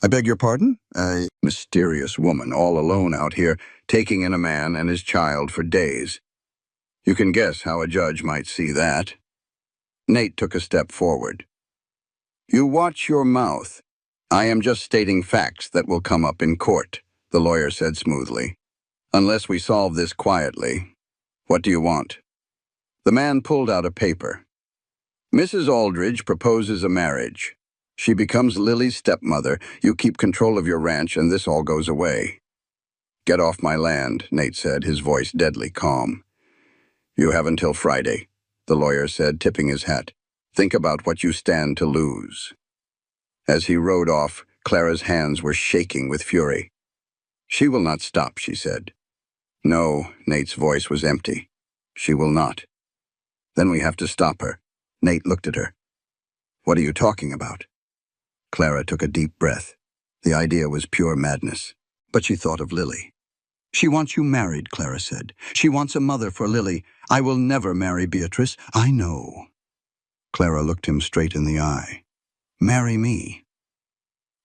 I beg your pardon? A mysterious woman all alone out here, taking in a man and his child for days. You can guess how a judge might see that. Nate took a step forward. You watch your mouth. I am just stating facts that will come up in court, the lawyer said smoothly. Unless we solve this quietly. What do you want? The man pulled out a paper. Mrs. Aldridge proposes a marriage. She becomes Lily's stepmother, you keep control of your ranch, and this all goes away. Get off my land, Nate said, his voice deadly calm. You have until Friday, the lawyer said, tipping his hat. Think about what you stand to lose. As he rode off, Clara's hands were shaking with fury. She will not stop, she said. No, Nate's voice was empty. She will not. Then we have to stop her. Nate looked at her. What are you talking about? Clara took a deep breath. The idea was pure madness. But she thought of Lily. She wants you married, Clara said. She wants a mother for Lily. I will never marry Beatrice. I know. Clara looked him straight in the eye. Marry me.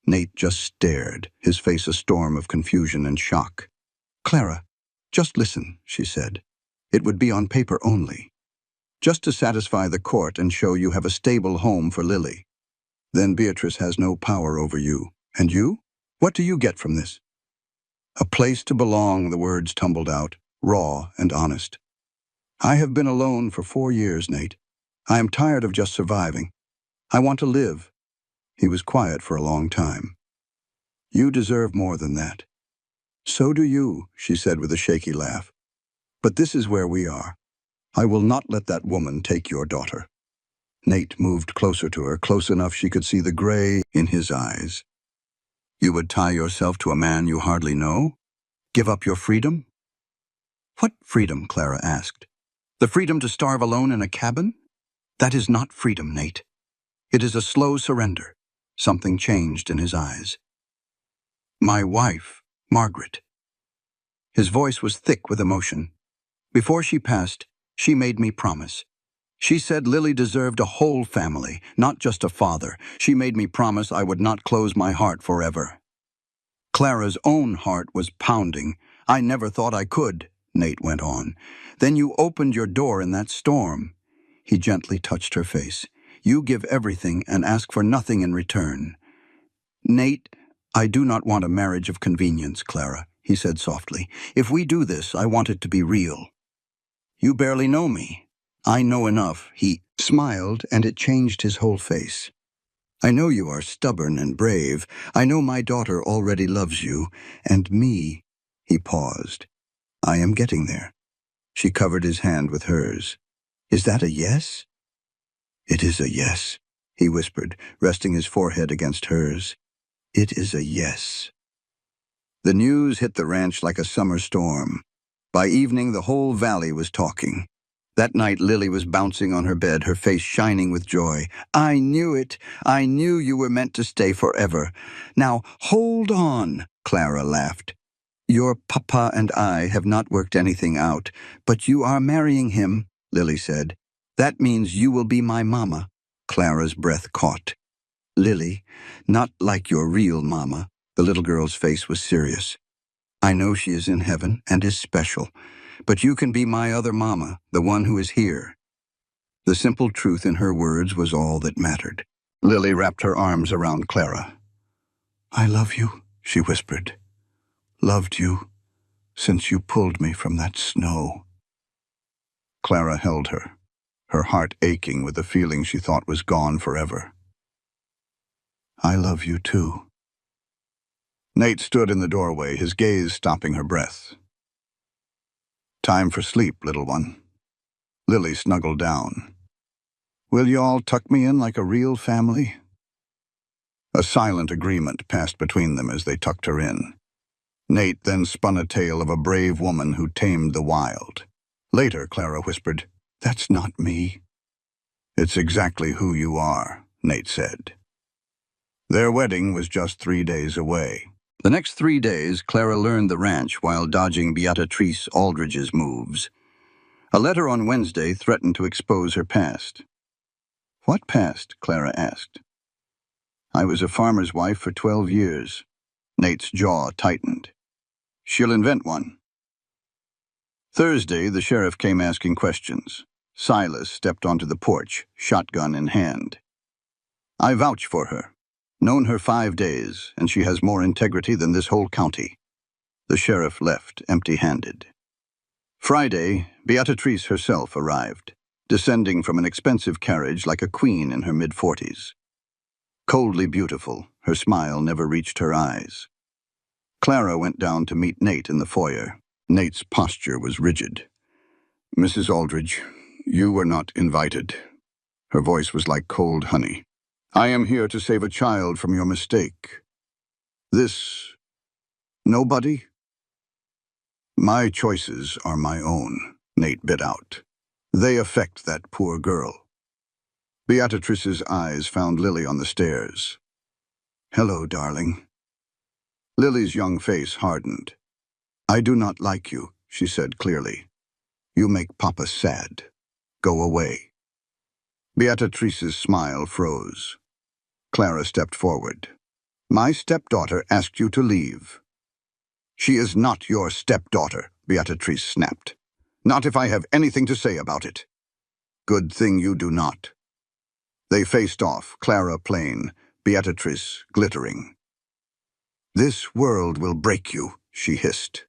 Nate just stared, his face a storm of confusion and shock. Clara, just listen, she said. It would be on paper only. Just to satisfy the court and show you have a stable home for Lily. Then Beatrice has no power over you. And you? What do you get from this? A place to belong, the words tumbled out, raw and honest. I have been alone for 4 years, Nate. I am tired of just surviving. I want to live. He was quiet for a long time. You deserve more than that. So do you, she said with a shaky laugh. But this is where we are. I will not let that woman take your daughter. Nate moved closer to her, close enough she could see the gray in his eyes. You would tie yourself to a man you hardly know? Give up your freedom? What freedom, Clara asked. The freedom to starve alone in a cabin? That is not freedom, Nate. It is a slow surrender. Something changed in his eyes. My wife, Margaret. His voice was thick with emotion. Before she passed, she made me promise. She said Lily deserved a whole family, not just a father. She made me promise I would not close my heart forever. Clara's own heart was pounding. I never thought I could, Nate went on. Then you opened your door in that storm. He gently touched her face. You give everything and ask for nothing in return. Nate, I do not want a marriage of convenience, Clara, he said softly. If we do this, I want it to be real. You barely know me. I know enough. He smiled, and it changed his whole face. I know you are stubborn and brave. I know my daughter already loves you, and me." He paused. "I am getting there." She covered his hand with hers. "Is that a yes?" "It is a yes," he whispered, resting his forehead against hers. "It is a yes." The news hit the ranch like a summer storm. By evening, the whole valley was talking. That night, Lily was bouncing on her bed, her face shining with joy. "I knew it. I knew you were meant to stay forever. Now, hold on," Clara laughed. "Your papa and I have not worked anything out, but you are marrying him," Lily said. "That means you will be my mama." Clara's breath caught. "Lily, not like your real mama." The little girl's face was serious. "I know she is in heaven and is special, but you can be my other mama, the one who is here." The simple truth in her words was all that mattered. Lily wrapped her arms around Clara. "I love you," she whispered. "Loved you since you pulled me from that snow." Clara held her heart aching with the feeling she thought was gone forever. "I love you too." Nate stood in the doorway, his gaze stopping her breath. "Time for sleep, little one." Lily snuggled down. "Will you all tuck me in like a real family?" A silent agreement passed between them as they tucked her in. Nate then spun a tale of a brave woman who tamed the wild. Later, Clara whispered, "That's not me." "It's exactly who you are," Nate said. Their wedding was just 3 days away. The next 3 days, Clara learned the ranch while dodging Beatrice Aldridge's moves. A letter on Wednesday threatened to expose her past. "What past?" Clara asked. "I was a farmer's wife for 12 years. Nate's jaw tightened. "She'll invent one." Thursday, the sheriff came asking questions. Silas stepped onto the porch, shotgun in hand. "I vouch for her. Known her 5 days, and she has more integrity than this whole county." The sheriff left, empty-handed. Friday, Beatrice herself arrived, descending from an expensive carriage like a queen in her mid-40s. Coldly beautiful, her smile never reached her eyes. Clara went down to meet Nate in the foyer. Nate's posture was rigid. "Mrs. Aldridge, you were not invited." Her voice was like cold honey. "I am here to save a child from your mistake." "This... nobody?" "My choices are my own," Nate bit out. "They affect that poor girl." Beatrice's eyes found Lily on the stairs. "Hello, darling." Lily's young face hardened. "I do not like you," she said clearly. "You make Papa sad. Go away." Beatrice's smile froze. Clara stepped forward. "My stepdaughter asked you to leave." "She is not your stepdaughter," Beatrice snapped. "Not if I have anything to say about it." "Good thing you do not." They faced off, Clara plain, Beatrice glittering. "This world will break you," she hissed.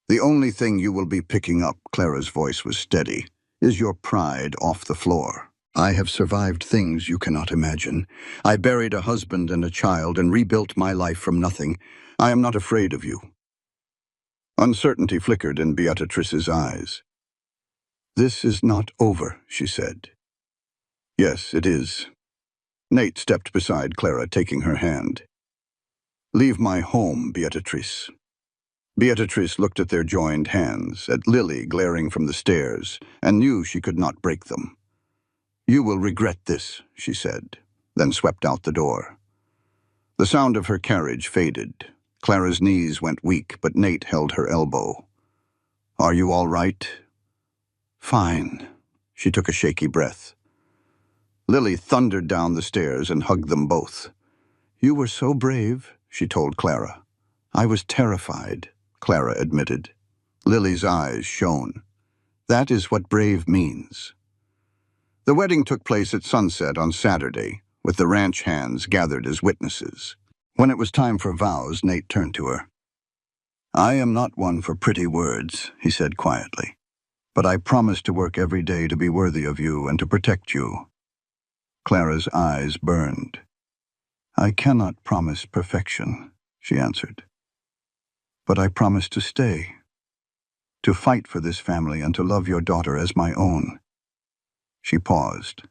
"The only thing you will be picking up," Clara's voice was steady, "is your pride off the floor. I have survived things you cannot imagine. I buried a husband and a child and rebuilt my life from nothing. I am not afraid of you." Uncertainty flickered in Beatrice's eyes. "This is not over," she said. "Yes, it is." Nate stepped beside Clara, taking her hand. "Leave my home, Beatrice." Beatrice looked at their joined hands, at Lily glaring from the stairs, and knew she could not break them. "You will regret this," she said, then swept out the door. The sound of her carriage faded. Clara's knees went weak, but Nate held her elbow. "Are you all right?" "Fine." She took a shaky breath. Lily thundered down the stairs and hugged them both. "You were so brave," she told Clara. "I was terrified," Clara admitted. Lily's eyes shone. "That is what brave means." The wedding took place at sunset on Saturday, with the ranch hands gathered as witnesses. When it was time for vows, Nate turned to her. "I am not one for pretty words," he said quietly, "but I promise to work every day to be worthy of you and to protect you." Clara's eyes burned. I cannot promise perfection, she answered. But I promise to stay, to fight for this family and to love your daughter as my own. She paused.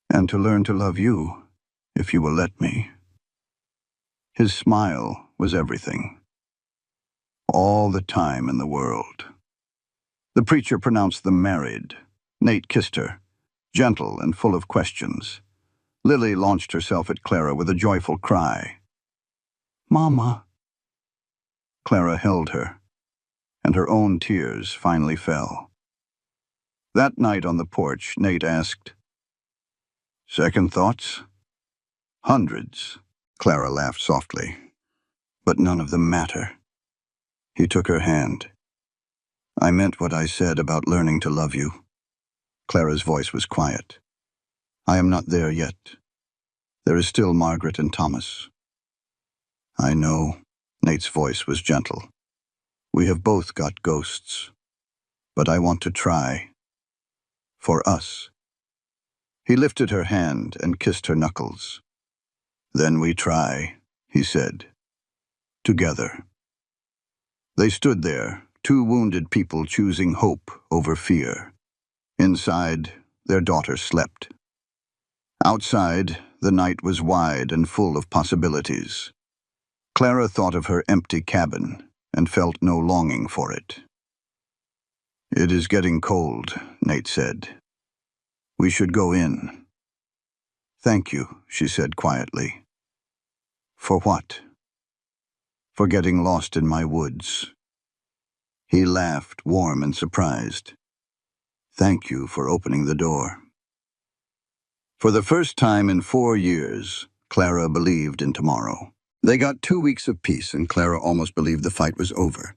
And to learn to love you, if you will let me. His smile was everything. All the time in the world. The preacher pronounced them married. Nate kissed her, gentle and full of questions. Lily launched herself at Clara with a joyful cry. "Mama." Clara held her, and her own tears finally fell. That night on the porch, Nate asked, "Second thoughts?" "Hundreds," Clara laughed softly. "But none of them matter." He took her hand. "I meant what I said about learning to love you." Clara's voice was quiet. "I am not there yet. There is still Margaret and Thomas." "I know." Nate's voice was gentle. "We have both got ghosts. But I want to try. For us." He lifted her hand and kissed her knuckles. "Then we try," he said. "Together." They stood there, two wounded people choosing hope over fear. Inside, their daughter slept. Outside, the night was wide and full of possibilities. Clara thought of her empty cabin and felt no longing for it. "It is getting cold," Nate said. "We should go in." "Thank you," she said quietly. "For what?" "For getting lost in my woods." He laughed, warm and surprised. "Thank you for opening the door." For the first time in 4 years, Clara believed in tomorrow. They got 2 weeks of peace, and Clara almost believed the fight was over.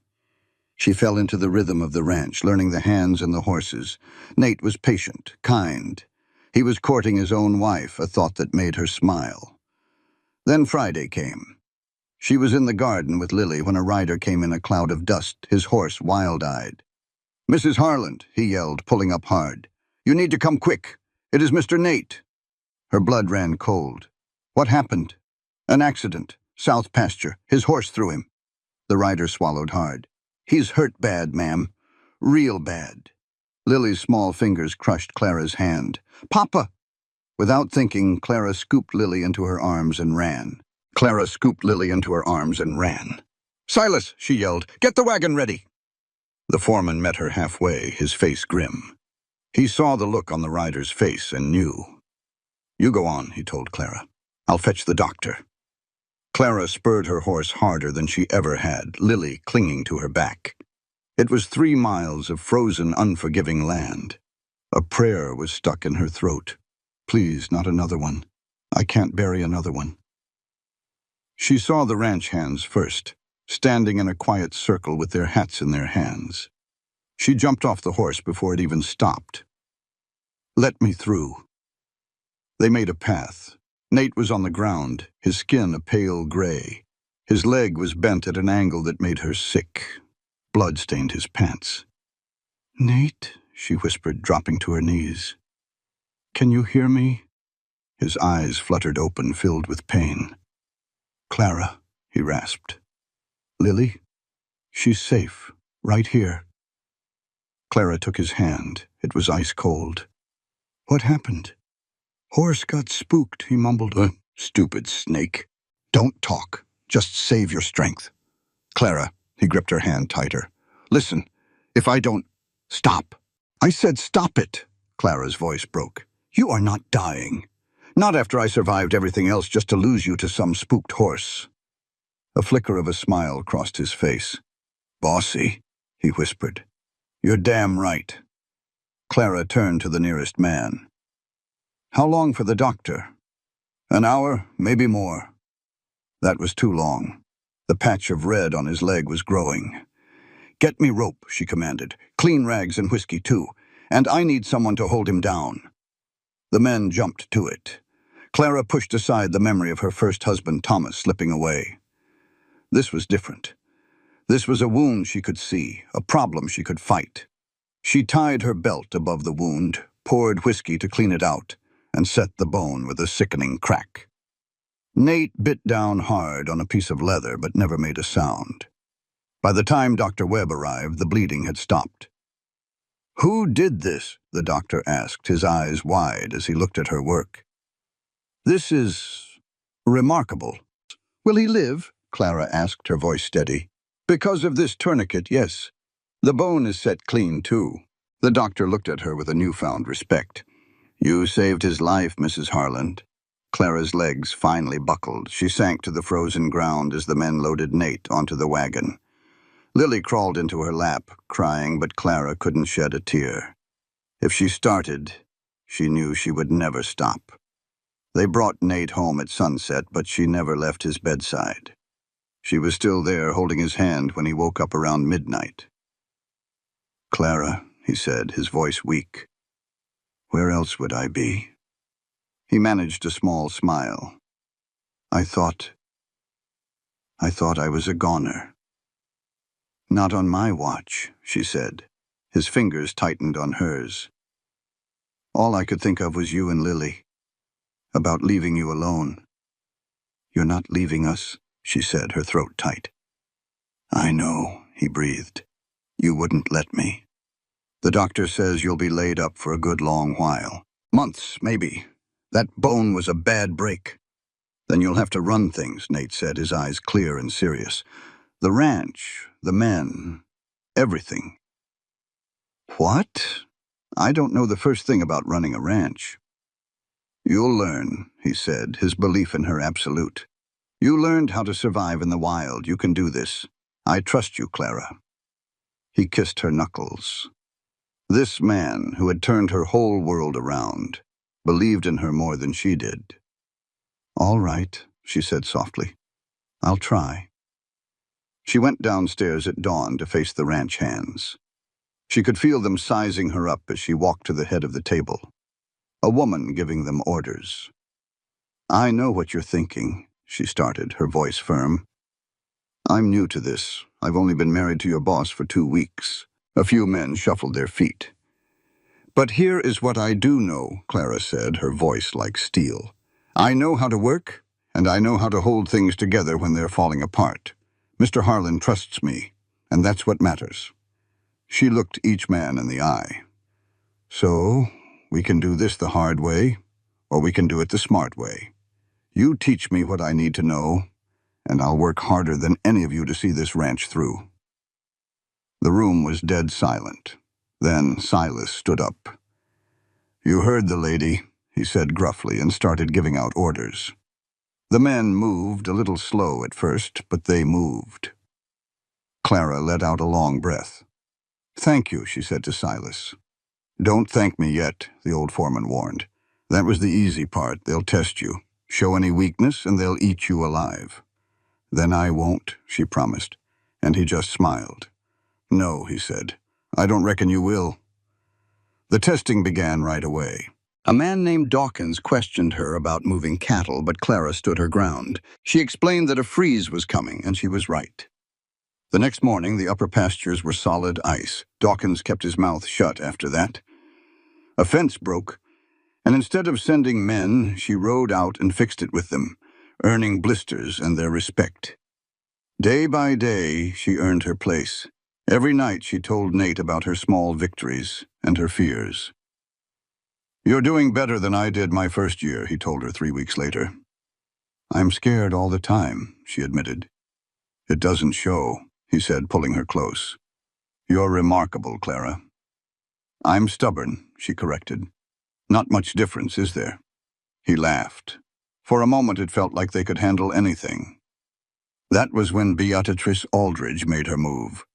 She fell into the rhythm of the ranch, learning the hands and the horses. Nate was patient, kind. He was courting his own wife, a thought that made her smile. Then Friday came. She was in the garden with Lily when a rider came in a cloud of dust, his horse wild-eyed. "Mrs. Harland," he yelled, pulling up hard. "You need to come quick. It is Mr. Nate." Her blood ran cold. "What happened?" "An accident. South pasture. His horse threw him." The rider swallowed hard. "He's hurt bad, ma'am. Real bad." Lily's small fingers crushed Clara's hand. "Papa!" Without thinking, Clara scooped Lily into her arms and ran. "Silas," she yelled, "get the wagon ready." The foreman met her halfway, his face grim. He saw the look on the rider's face and knew. "You go on," he told Clara. "I'll fetch the doctor." Clara spurred her horse harder than she ever had, Lily clinging to her back. It was 3 miles of frozen, unforgiving land. A prayer was stuck in her throat. "Please, not another one. I can't bury another one." She saw the ranch hands first, standing in a quiet circle with their hats in their hands. She jumped off the horse before it even stopped. "Let me through." They made a path. Nate was on the ground, his skin a pale gray. His leg was bent at an angle that made her sick. Blood stained his pants. "Nate," she whispered, dropping to her knees. "Can you hear me?" His eyes fluttered open, filled with pain. "Clara," he rasped. "Lily? She's safe, right here." Clara took his hand. It was ice cold. "What happened?" "Horse got spooked," he mumbled. "Stupid snake. Don't talk. Just save your strength." "Clara," he gripped her hand tighter. "Listen, if I don't—" "Stop." "I said stop it." Clara's voice broke. "You are not dying. Not after I survived everything else just to lose you to some spooked horse." A flicker of a smile crossed his face. "Bossy," he whispered. "You're damn right." Clara turned to the nearest man. "How long for the doctor?" "An hour, maybe more." That was too long. The patch of red on his leg was growing. "Get me rope," she commanded. "Clean rags and whiskey, too. And I need someone to hold him down." The men jumped to it. Clara pushed aside the memory of her first husband, Thomas, slipping away. This was different. This was a wound she could see, a problem she could fight. She tied her belt above the wound, poured whiskey to clean it out, and set the bone with a sickening crack. Nate bit down hard on a piece of leather but never made a sound. By the time Dr. Webb arrived, the bleeding had stopped. "Who did this?" the doctor asked, his eyes wide as he looked at her work. "This is remarkable." "Will he live?" Clara asked, her voice steady. "Because of this tourniquet, yes. The bone is set clean, too." The doctor looked at her with a newfound respect. "You saved his life, Mrs. Harland." Clara's legs finally buckled. She sank to the frozen ground as the men loaded Nate onto the wagon. Lily crawled into her lap, crying, but Clara couldn't shed a tear. If she started, she knew she would never stop. They brought Nate home at sunset, but she never left his bedside. She was still there, holding his hand when he woke up around midnight. "Clara," he said, his voice weak. "Where else would I be?" He managed a small smile. I thought I was a goner." "Not on my watch," she said. His fingers tightened on hers. "All I could think of was you and Lily. About leaving you alone." "You're not leaving us," she said, her throat tight. "I know," he breathed. "You wouldn't let me." "The doctor says you'll be laid up for a good long while. Months, maybe. That bone was a bad break." "Then you'll have to run things," Nate said, his eyes clear and serious. "The ranch, the men, everything." "What?" "I don't know the first thing about running a ranch." "You'll learn," he said, his belief in her absolute. "You learned how to survive in the wild. You can do this. I trust you, Clara." He kissed her knuckles. This man, who had turned her whole world around, believed in her more than she did. "All right," she said softly. "I'll try." She went downstairs at dawn to face the ranch hands. She could feel them sizing her up as she walked to the head of the table. A woman giving them orders. "I know what you're thinking," she started, her voice firm. "I'm new to this. I've only been married to your boss for 2 weeks." A few men shuffled their feet. "But here is what I do know," Clara said, her voice like steel. "I know how to work, and I know how to hold things together when they're falling apart. Mr. Harlan trusts me, and that's what matters." She looked each man in the eye. "So, we can do this the hard way, or we can do it the smart way. You teach me what I need to know, and I'll work harder than any of you to see this ranch through." The room was dead silent. Then Silas stood up. "You heard the lady," he said gruffly, and started giving out orders. The men moved, a little slow at first, but they moved. Clara let out a long breath. "Thank you," she said to Silas. "Don't thank me yet," the old foreman warned. "That was the easy part. They'll test you. Show any weakness, and they'll eat you alive." "Then I won't," she promised, and he just smiled. "No," he said. "I don't reckon you will." The testing began right away. A man named Dawkins questioned her about moving cattle, but Clara stood her ground. She explained that a freeze was coming, and she was right. The next morning, the upper pastures were solid ice. Dawkins kept his mouth shut after that. A fence broke, and instead of sending men, she rode out and fixed it with them, earning blisters and their respect. Day by day, she earned her place. Every night she told Nate about her small victories and her fears. "You're doing better than I did my first year," he told her 3 weeks later. "I'm scared all the time," she admitted. "It doesn't show," he said, pulling her close. "You're remarkable, Clara." "I'm stubborn," she corrected. "Not much difference, is there?" He laughed. For a moment it felt like they could handle anything. That was when Beatrice Aldridge made her move.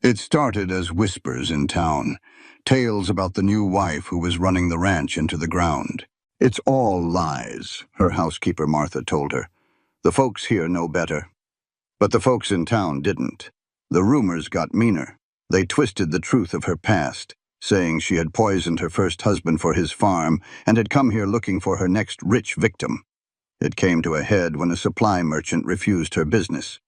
It started as whispers in town, tales about the new wife who was running the ranch into the ground. "It's all lies," her housekeeper Martha told her. "The folks here know better." But the folks in town didn't. The rumors got meaner. They twisted the truth of her past, saying she had poisoned her first husband for his farm and had come here looking for her next rich victim. It came to a head when a supply merchant refused her business.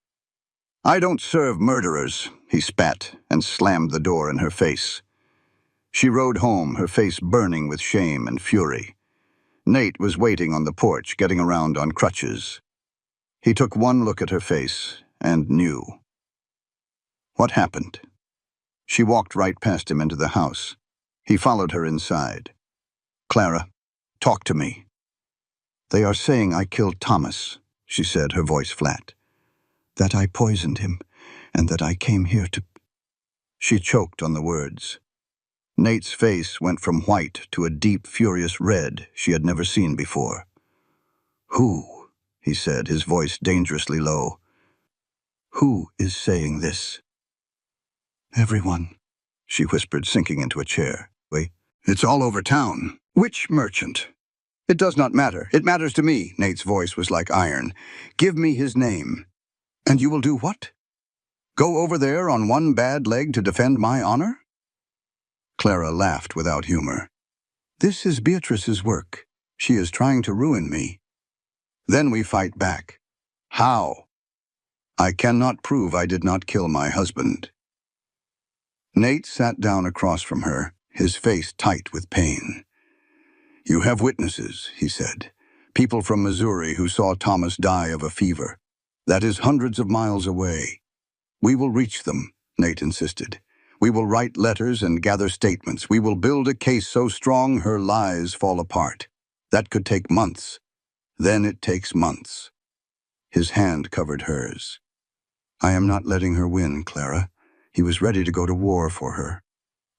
"I don't serve murderers," he spat and slammed the door in her face. She rode home, her face burning with shame and fury. Nate was waiting on the porch, getting around on crutches. He took one look at her face and knew. What happened? She walked right past him into the house. He followed her inside. Clara, talk to me. They are saying I killed Thomas, she said, her voice flat. That I poisoned him, and that I came here to... She choked on the words. Nate's face went from white to a deep, furious red she had never seen before. Who? He said, his voice dangerously low. Who is saying this? Everyone, she whispered, sinking into a chair. Wait, it's all over town. Which merchant? It does not matter. It matters to me. Nate's voice was like iron. Give me his name. And you will do what? Go over there on one bad leg to defend my honor? Clara laughed without humor. This is Beatrice's work. She is trying to ruin me. Then we fight back. How? I cannot prove I did not kill my husband. Nate sat down across from her, his face tight with pain. You have witnesses, he said. People from Missouri who saw Thomas die of a fever. That is hundreds of miles away. We will reach them, Nate insisted. We will write letters and gather statements. We will build a case so strong her lies fall apart. That could take months. Then it takes months. His hand covered hers. I am not letting her win, Clara. He was ready to go to war for her.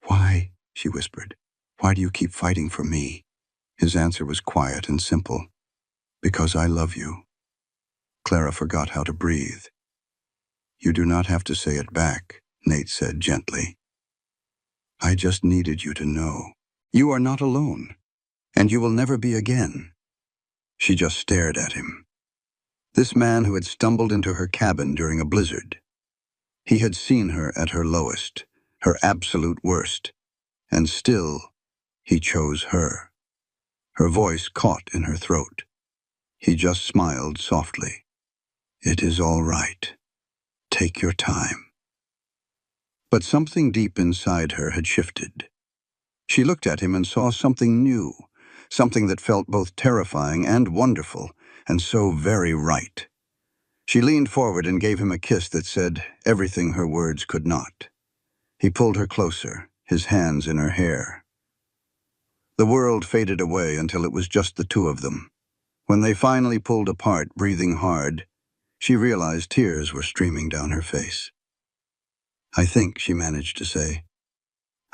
Why? She whispered. Why do you keep fighting for me? His answer was quiet and simple. Because I love you. Clara forgot how to breathe. You do not have to say it back, Nate said gently. I just needed you to know. You are not alone, and you will never be again. She just stared at him. This man who had stumbled into her cabin during a blizzard. He had seen her at her lowest, her absolute worst, and still he chose her. Her voice caught in her throat. He just smiled softly. It is all right. Take your time. But something deep inside her had shifted. She looked at him and saw something new, something that felt both terrifying and wonderful, and so very right. She leaned forward and gave him a kiss that said everything her words could not. He pulled her closer, his hands in her hair. The world faded away until it was just the two of them. When they finally pulled apart, breathing hard, she realized tears were streaming down her face. I think, she managed to say,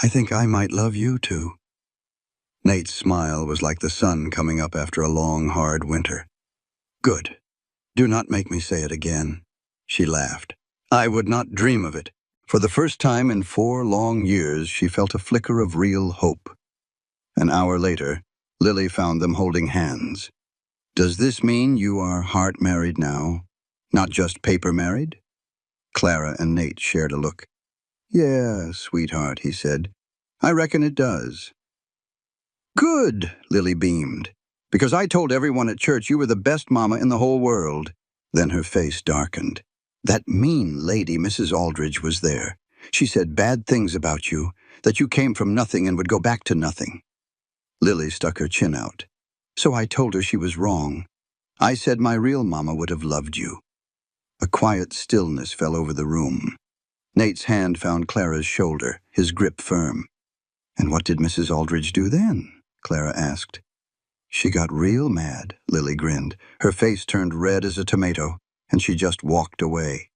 I think I might love you too. Nate's smile was like the sun coming up after a long, hard winter. Good. Do not make me say it again, she laughed. I would not dream of it. For the first time in 4 long years, she felt a flicker of real hope. An hour later, Lily found them holding hands. Does this mean you are heart married now? Not just paper married? Clara and Nate shared a look. Yeah, sweetheart, he said. I reckon it does. Good, Lily beamed. Because I told everyone at church you were the best mama in the whole world. Then her face darkened. That mean lady, Mrs. Aldridge, was there. She said bad things about you, that you came from nothing and would go back to nothing. Lily stuck her chin out. So I told her she was wrong. I said my real mama would have loved you. A quiet stillness fell over the room. Nate's hand found Clara's shoulder, his grip firm. And what did Mrs. Aldridge do then? Clara asked. She got real mad, Lily grinned. Her face turned red as a tomato, and she just walked away.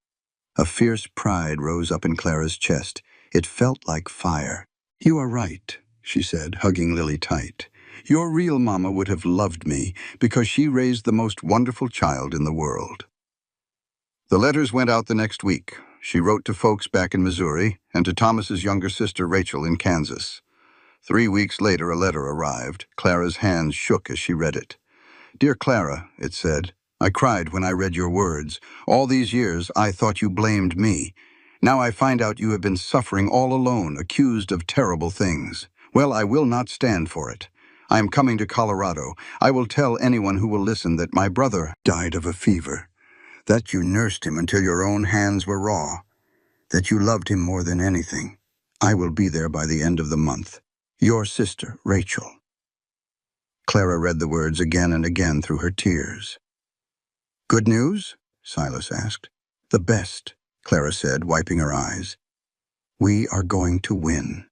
A fierce pride rose up in Clara's chest. It felt like fire. You are right, she said, hugging Lily tight. Your real mama would have loved me because she raised the most wonderful child in the world. The letters went out the next week. She wrote to folks back in Missouri and to Thomas's younger sister Rachel in Kansas. 3 weeks later, a letter arrived. Clara's hands shook as she read it. Dear Clara, it said, I cried when I read your words. All these years, I thought you blamed me. Now I find out you have been suffering all alone, accused of terrible things. Well, I will not stand for it. I am coming to Colorado. I will tell anyone who will listen that my brother died of a fever, that you nursed him until your own hands were raw, that you loved him more than anything. I will be there by the end of the month. Your sister, Rachel. Clara read the words again and again through her tears. "Good news?" Silas asked. "The best," Clara said, wiping her eyes. "We are going to win."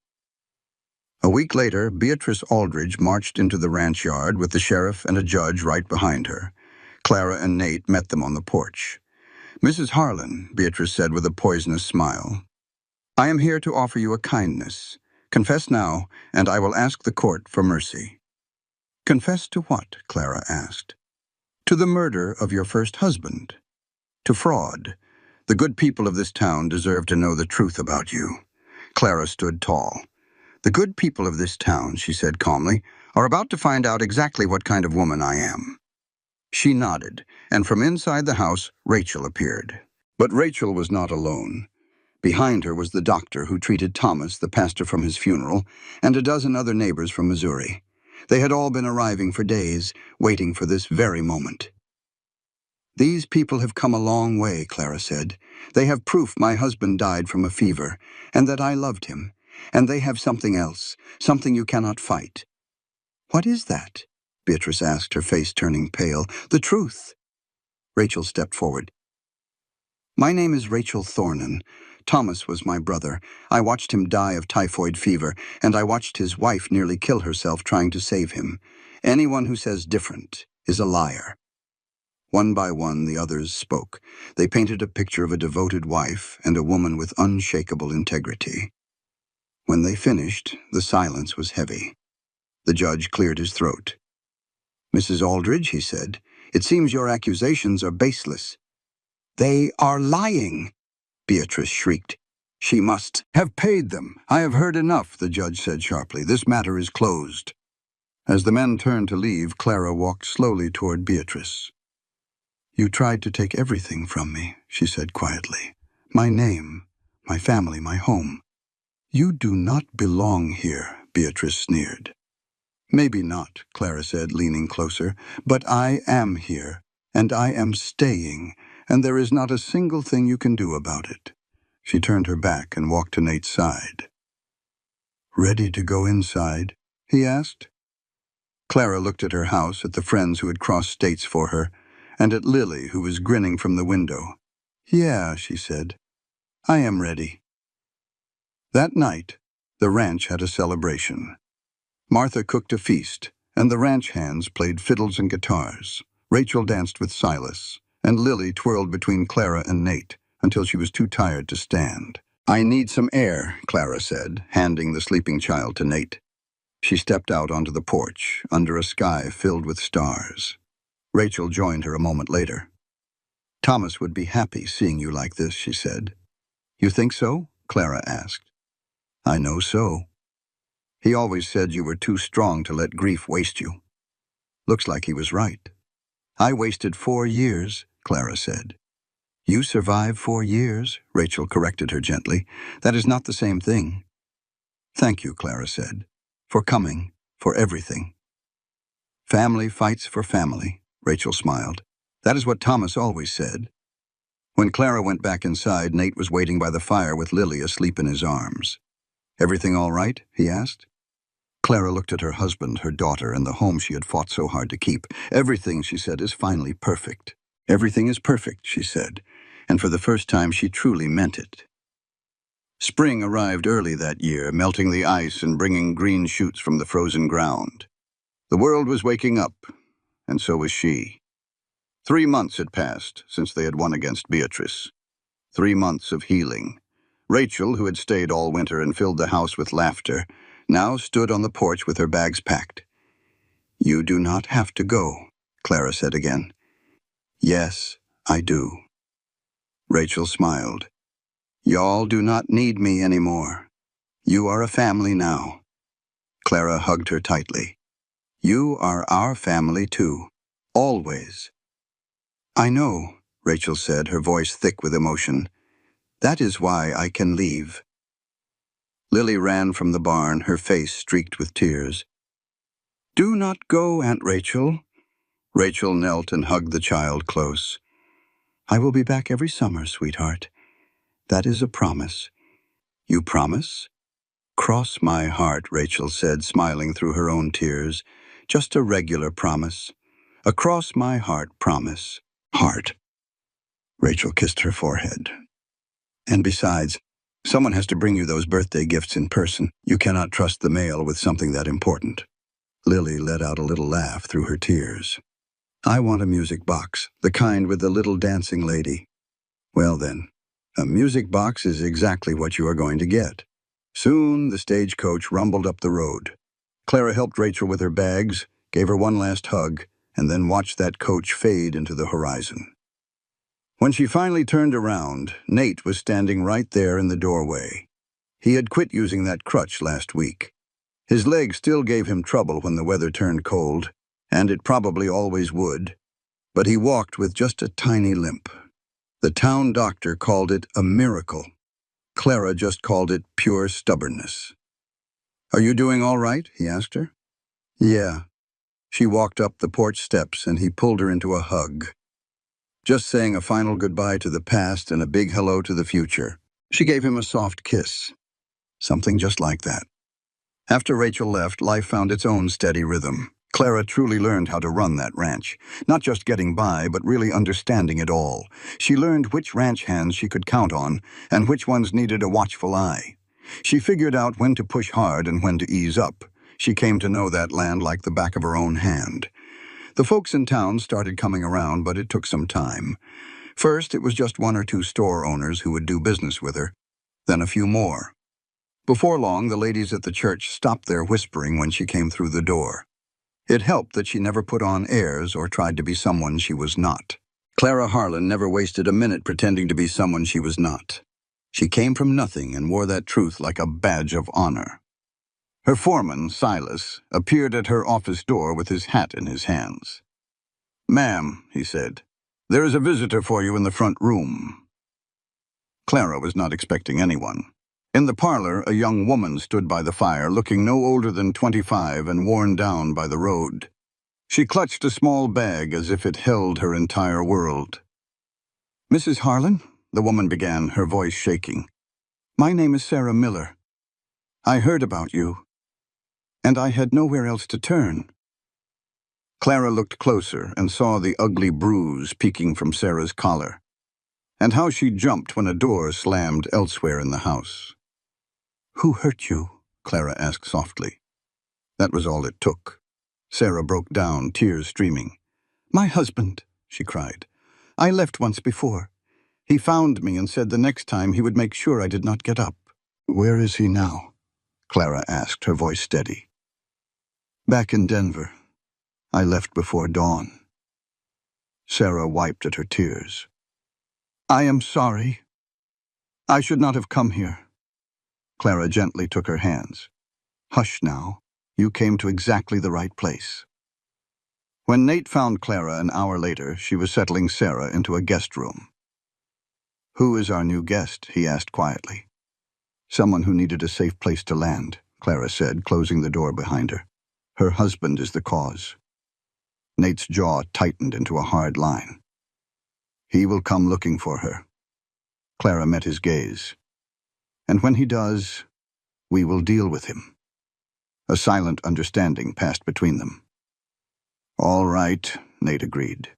A week later, Beatrice Aldridge marched into the ranch yard with the sheriff and a judge right behind her. Clara and Nate met them on the porch. "Mrs. Harlan," Beatrice said with a poisonous smile, "I am here to offer you a kindness. Confess now, and I will ask the court for mercy." "Confess to what?" Clara asked. "To the murder of your first husband. To fraud. The good people of this town deserve to know the truth about you." Clara stood tall. "The good people of this town," she said calmly, "are about to find out exactly what kind of woman I am." She nodded, and from inside the house, Rachel appeared. But Rachel was not alone. Behind her was the doctor who treated Thomas, the pastor from his funeral, and a dozen other neighbors from Missouri. They had all been arriving for days, waiting for this very moment. "These people have come a long way," Clara said. "They have proof my husband died from a fever, and that I loved him. And they have something else, something you cannot fight." "What is that?" Beatrice asked, her face turning pale. "The truth." Rachel stepped forward. "My name is Rachel Thornan. Thomas was my brother. I watched him die of typhoid fever, and I watched his wife nearly kill herself trying to save him. Anyone who says different is a liar." One by one, the others spoke. They painted a picture of a devoted wife and a woman with unshakable integrity. When they finished, the silence was heavy. The judge cleared his throat. "Mrs. Aldridge," he said, "it seems your accusations are baseless." "They are lying," Beatrice shrieked. "She must have paid them." "I have heard enough," the judge said sharply. "This matter is closed." As the men turned to leave, Clara walked slowly toward Beatrice. "You tried to take everything from me," she said quietly. "My name, my family, my home." "You do not belong here," Beatrice sneered. "Maybe not," Clara said, leaning closer, "but I am here, and I am staying, and there is not a single thing you can do about it." She turned her back and walked to Nate's side. "Ready to go inside?" he asked. Clara looked at her house, at the friends who had crossed states for her, and at Lily, who was grinning from the window. "Yeah," she said, "I am ready." That night, the ranch had a celebration. Martha cooked a feast, and the ranch hands played fiddles and guitars. Rachel danced with Silas, and Lily twirled between Clara and Nate until she was too tired to stand. "I need some air," Clara said, handing the sleeping child to Nate. She stepped out onto the porch, under a sky filled with stars. Rachel joined her a moment later. "Thomas would be happy seeing you like this," she said. "You think so?" Clara asked. "I know so. He always said you were too strong to let grief waste you." Looks like he was right. "I wasted 4 years," Clara said. "You survived 4 years," Rachel corrected her gently. "That is not the same thing." "Thank you," Clara said, "for coming, for everything." "Family fights for family," Rachel smiled. "That is what Thomas always said." When Clara went back inside, Nate was waiting by the fire with Lily asleep in his arms. "Everything all right?" he asked. Clara looked at her husband, her daughter, and the home she had fought so hard to keep. "Everything," she said, "is finally perfect." "Everything is perfect," she said, and for the first time she truly meant it. Spring arrived early that year, melting the ice and bringing green shoots from the frozen ground. The world was waking up, and so was she. 3 months had passed since they had won against Beatrice. 3 months of healing. Rachel, who had stayed all winter and filled the house with laughter, now stood on the porch with her bags packed. "You do not have to go," Clara said again. "Yes, I do." Rachel smiled. "Y'all do not need me anymore. You are a family now." Clara hugged her tightly. "You are our family too. Always." "I know," Rachel said, her voice thick with emotion. "That is why I can leave." Lily ran from the barn, her face streaked with tears. "Do not go, Aunt Rachel." Rachel knelt and hugged the child close. "I will be back every summer, sweetheart. That is a promise." "You promise?" "Cross my heart," Rachel said, smiling through her own tears. Just a regular promise. A cross-my-heart promise. Heart. Rachel kissed her forehead. And besides, someone has to bring you those birthday gifts in person. You cannot trust the mail with something that important. Lily let out a little laugh through her tears. I want a music box, the kind with the little dancing lady. Well then, a music box is exactly what you are going to get. Soon the stagecoach rumbled up the road. Clara helped Rachel with her bags, gave her one last hug, and then watched that coach fade into the horizon. When she finally turned around, Nate was standing right there in the doorway. He had quit using that crutch last week. His leg still gave him trouble when the weather turned cold, and it probably always would, but he walked with just a tiny limp. The town doctor called it a miracle. Clara just called it pure stubbornness. "Are you doing all right?" he asked her. "Yeah." She walked up the porch steps and he pulled her into a hug. Just saying a final goodbye to the past and a big hello to the future. She gave him a soft kiss. Something just like that. After Rachel left, life found its own steady rhythm. Clara truly learned how to run that ranch, not just getting by, but really understanding it all. She learned which ranch hands she could count on and which ones needed a watchful eye. She figured out when to push hard and when to ease up. She came to know that land like the back of her own hand. The folks in town started coming around, but it took some time. First, it was just one or two store owners who would do business with her, then a few more. Before long, the ladies at the church stopped their whispering when she came through the door. It helped that she never put on airs or tried to be someone she was not. Clara Harlan never wasted a minute pretending to be someone she was not. She came from nothing and wore that truth like a badge of honor. Her foreman, Silas, appeared at her office door with his hat in his hands. "Ma'am," he said, "there is a visitor for you in the front room." Clara was not expecting anyone. In the parlor, a young woman stood by the fire, looking no older than 25 and worn down by the road. She clutched a small bag as if it held her entire world. "Mrs. Harlan," the woman began, her voice shaking. "My name is Sarah Miller. I heard about you, and I had nowhere else to turn." Clara looked closer and saw the ugly bruise peeking from Sarah's collar, and how she jumped when a door slammed elsewhere in the house. "Who hurt you?" Clara asked softly. That was all it took. Sarah broke down, tears streaming. "My husband," she cried. "I left once before. He found me and said the next time he would make sure I did not get up." "Where is he now?" Clara asked, her voice steady. "Back in Denver. I left before dawn." Sarah wiped at her tears. "I am sorry. I should not have come here." Clara gently took her hands. "Hush now. You came to exactly the right place." When Nate found Clara an hour later, she was settling Sarah into a guest room. "Who is our new guest?" he asked quietly. "Someone who needed a safe place to land," Clara said, closing the door behind her. "Her husband is the cause." Nate's jaw tightened into a hard line. "He will come looking for her." Clara met his gaze. "And when he does, we will deal with him." A silent understanding passed between them. "All right," Nate agreed.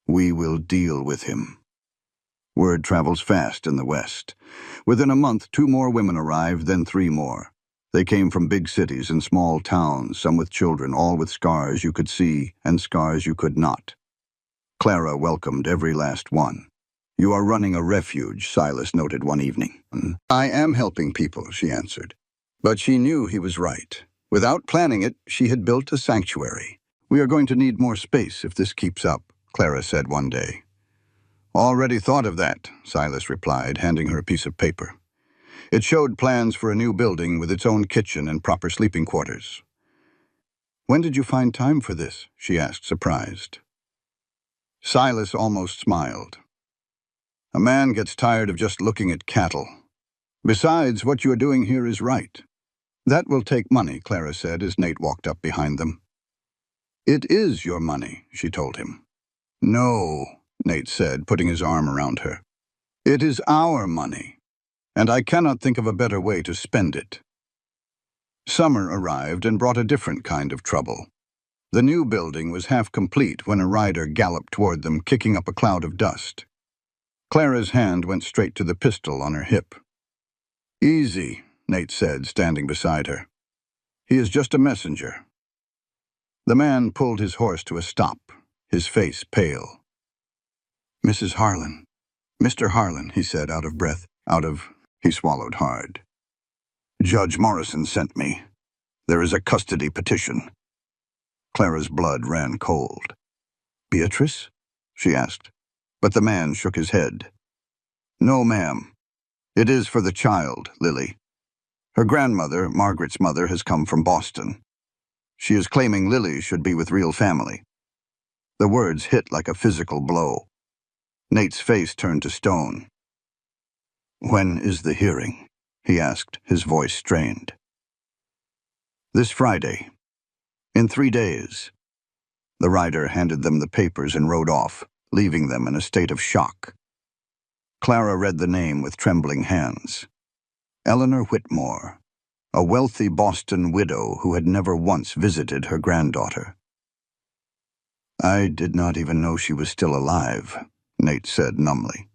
"We will deal with him." Word travels fast in the West. Within a month, 2 more women arrived, then 3 more. They came from big cities and small towns, some with children, all with scars you could see and scars you could not. Clara welcomed every last one. "You are running a refuge," Silas noted one evening. "I am helping people," she answered. But she knew he was right. Without planning it, she had built a sanctuary. "We are going to need more space if this keeps up," Clara said one day. "Already thought of that," Silas replied, handing her a piece of paper. It showed plans for a new building with its own kitchen and proper sleeping quarters. "When did you find time for this?" she asked, surprised. Silas almost smiled. "A man gets tired of just looking at cattle. Besides, what you are doing here is right." "That will take money," Clara said as Nate walked up behind them. "It is your money," she told him. "No," Nate said, putting his arm around her. "It is our money, and I cannot think of a better way to spend it." Summer arrived and brought a different kind of trouble. The new building was half complete when a rider galloped toward them, kicking up a cloud of dust. Clara's hand went straight to the pistol on her hip. "Easy," Nate said, standing beside her. "He is just a messenger." The man pulled his horse to a stop, his face pale. "Mrs. Harlan. Mr. Harlan," he said, out of breath. He swallowed hard. "Judge Morrison sent me. There is a custody petition." Clara's blood ran cold. "Beatrice?" she asked, but the man shook his head. "No, ma'am. It is for the child, Lily. Her grandmother, Margaret's mother, has come from Boston. She is claiming Lily should be with real family." The words hit like a physical blow. Nate's face turned to stone. "When is the hearing?" he asked, his voice strained. "This Friday. In 3 days." The rider handed them the papers and rode off, leaving them in a state of shock. Clara read the name with trembling hands. Eleanor Whitmore, a wealthy Boston widow who had never once visited her granddaughter. "I did not even know she was still alive," Nate said numbly.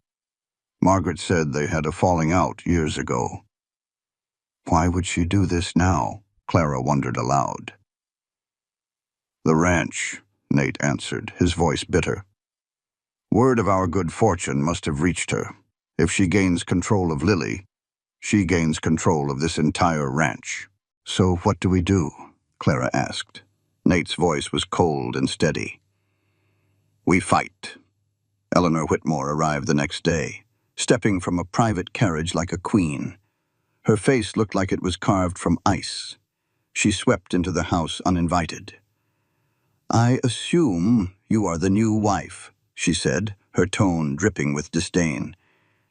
"Margaret said they had a falling out years ago." "Why would she do this now?" Clara wondered aloud. "The ranch," Nate answered, his voice bitter. "Word of our good fortune must have reached her. If she gains control of Lily, she gains control of this entire ranch." "So what do we do?" Clara asked. Nate's voice was cold and steady. "We fight." Eleanor Whitmore arrived the next day, stepping from a private carriage like a queen. Her face looked like it was carved from ice. She swept into the house uninvited. "I assume you are the new wife," she said, her tone dripping with disdain.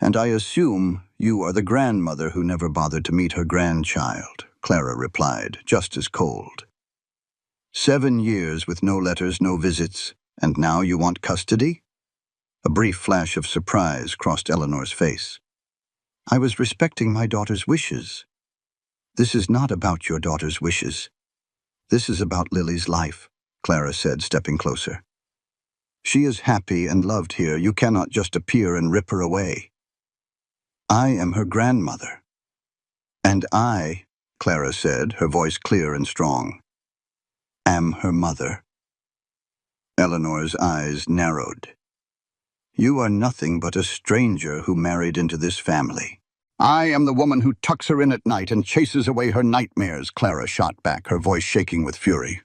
"And I assume you are the grandmother who never bothered to meet her grandchild," Clara replied, just as cold. 7 years with no letters, no visits, and now you want custody?" A brief flash of surprise crossed Eleanor's face. "I was respecting my daughter's wishes." "This is not about your daughter's wishes. This is about Lily's life," Clara said, stepping closer. "She is happy and loved here. You cannot just appear and rip her away." "I am her grandmother." "And I," Clara said, her voice clear and strong, "am her mother." Eleanor's eyes narrowed. "You are nothing but a stranger who married into this family." "I am the woman who tucks her in at night and chases away her nightmares," Clara shot back, her voice shaking with fury.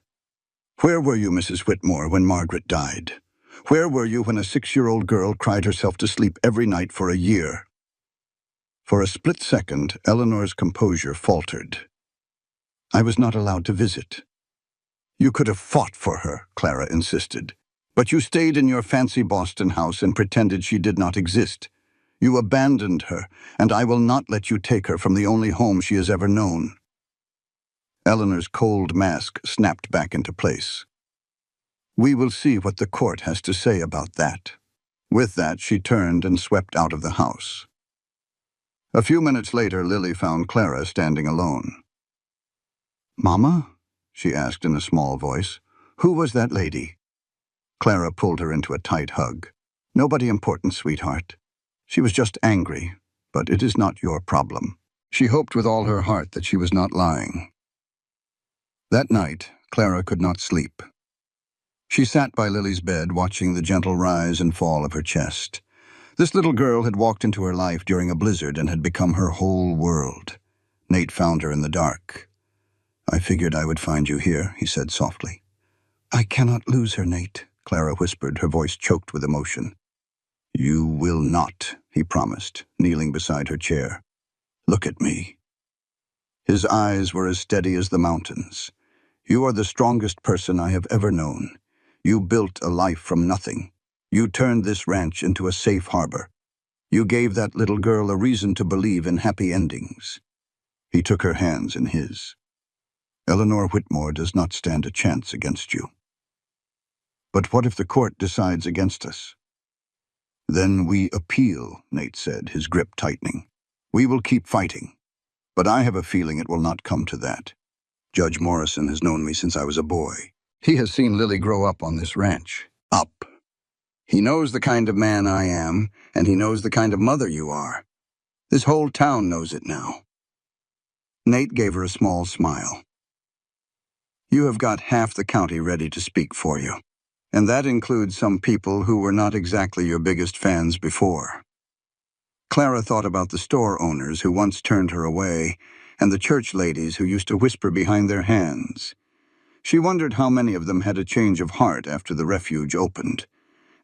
"Where were you, Mrs. Whitmore, when Margaret died? Where were you when a 6-year-old girl cried herself to sleep every night for a year?" For a split second, Eleanor's composure faltered. "I was not allowed to visit." "You could have fought for her," Clara insisted. "But you stayed in your fancy Boston house and pretended she did not exist. You abandoned her, and I will not let you take her from the only home she has ever known." Eleanor's cold mask snapped back into place. "We will see what the court has to say about that." With that, she turned and swept out of the house. A few minutes later, Lily found Clara standing alone. "Mama?" she asked in a small voice. "Who was that lady?" Clara pulled her into a tight hug. "Nobody important, sweetheart. She was just angry, but it is not your problem." She hoped with all her heart that she was not lying. That night, Clara could not sleep. She sat by Lily's bed, watching the gentle rise and fall of her chest. This little girl had walked into her life during a blizzard and had become her whole world. Nate found her in the dark. "I figured I would find you here," he said softly. "I cannot lose her, Nate," Clara whispered, her voice choked with emotion. "You will not," he promised, kneeling beside her chair. "Look at me." His eyes were as steady as the mountains. "You are the strongest person I have ever known. You built a life from nothing. You turned this ranch into a safe harbor. You gave that little girl a reason to believe in happy endings." He took her hands in his. "Eleanor Whitmore does not stand a chance against you." "But what if the court decides against us?" "Then we appeal," Nate said, his grip tightening. "We will keep fighting. But I have a feeling it will not come to that. Judge Morrison has known me since I was a boy. He has seen Lily grow up on this ranch. Up. He knows the kind of man I am, and he knows the kind of mother you are. This whole town knows it now. Nate gave her a small smile. You have got half the county ready to speak for you, and that includes some people who were not exactly your biggest fans before. Clara thought about the store owners who once turned her away, and the church ladies who used to whisper behind their hands. She wondered how many of them had a change of heart after the refuge opened,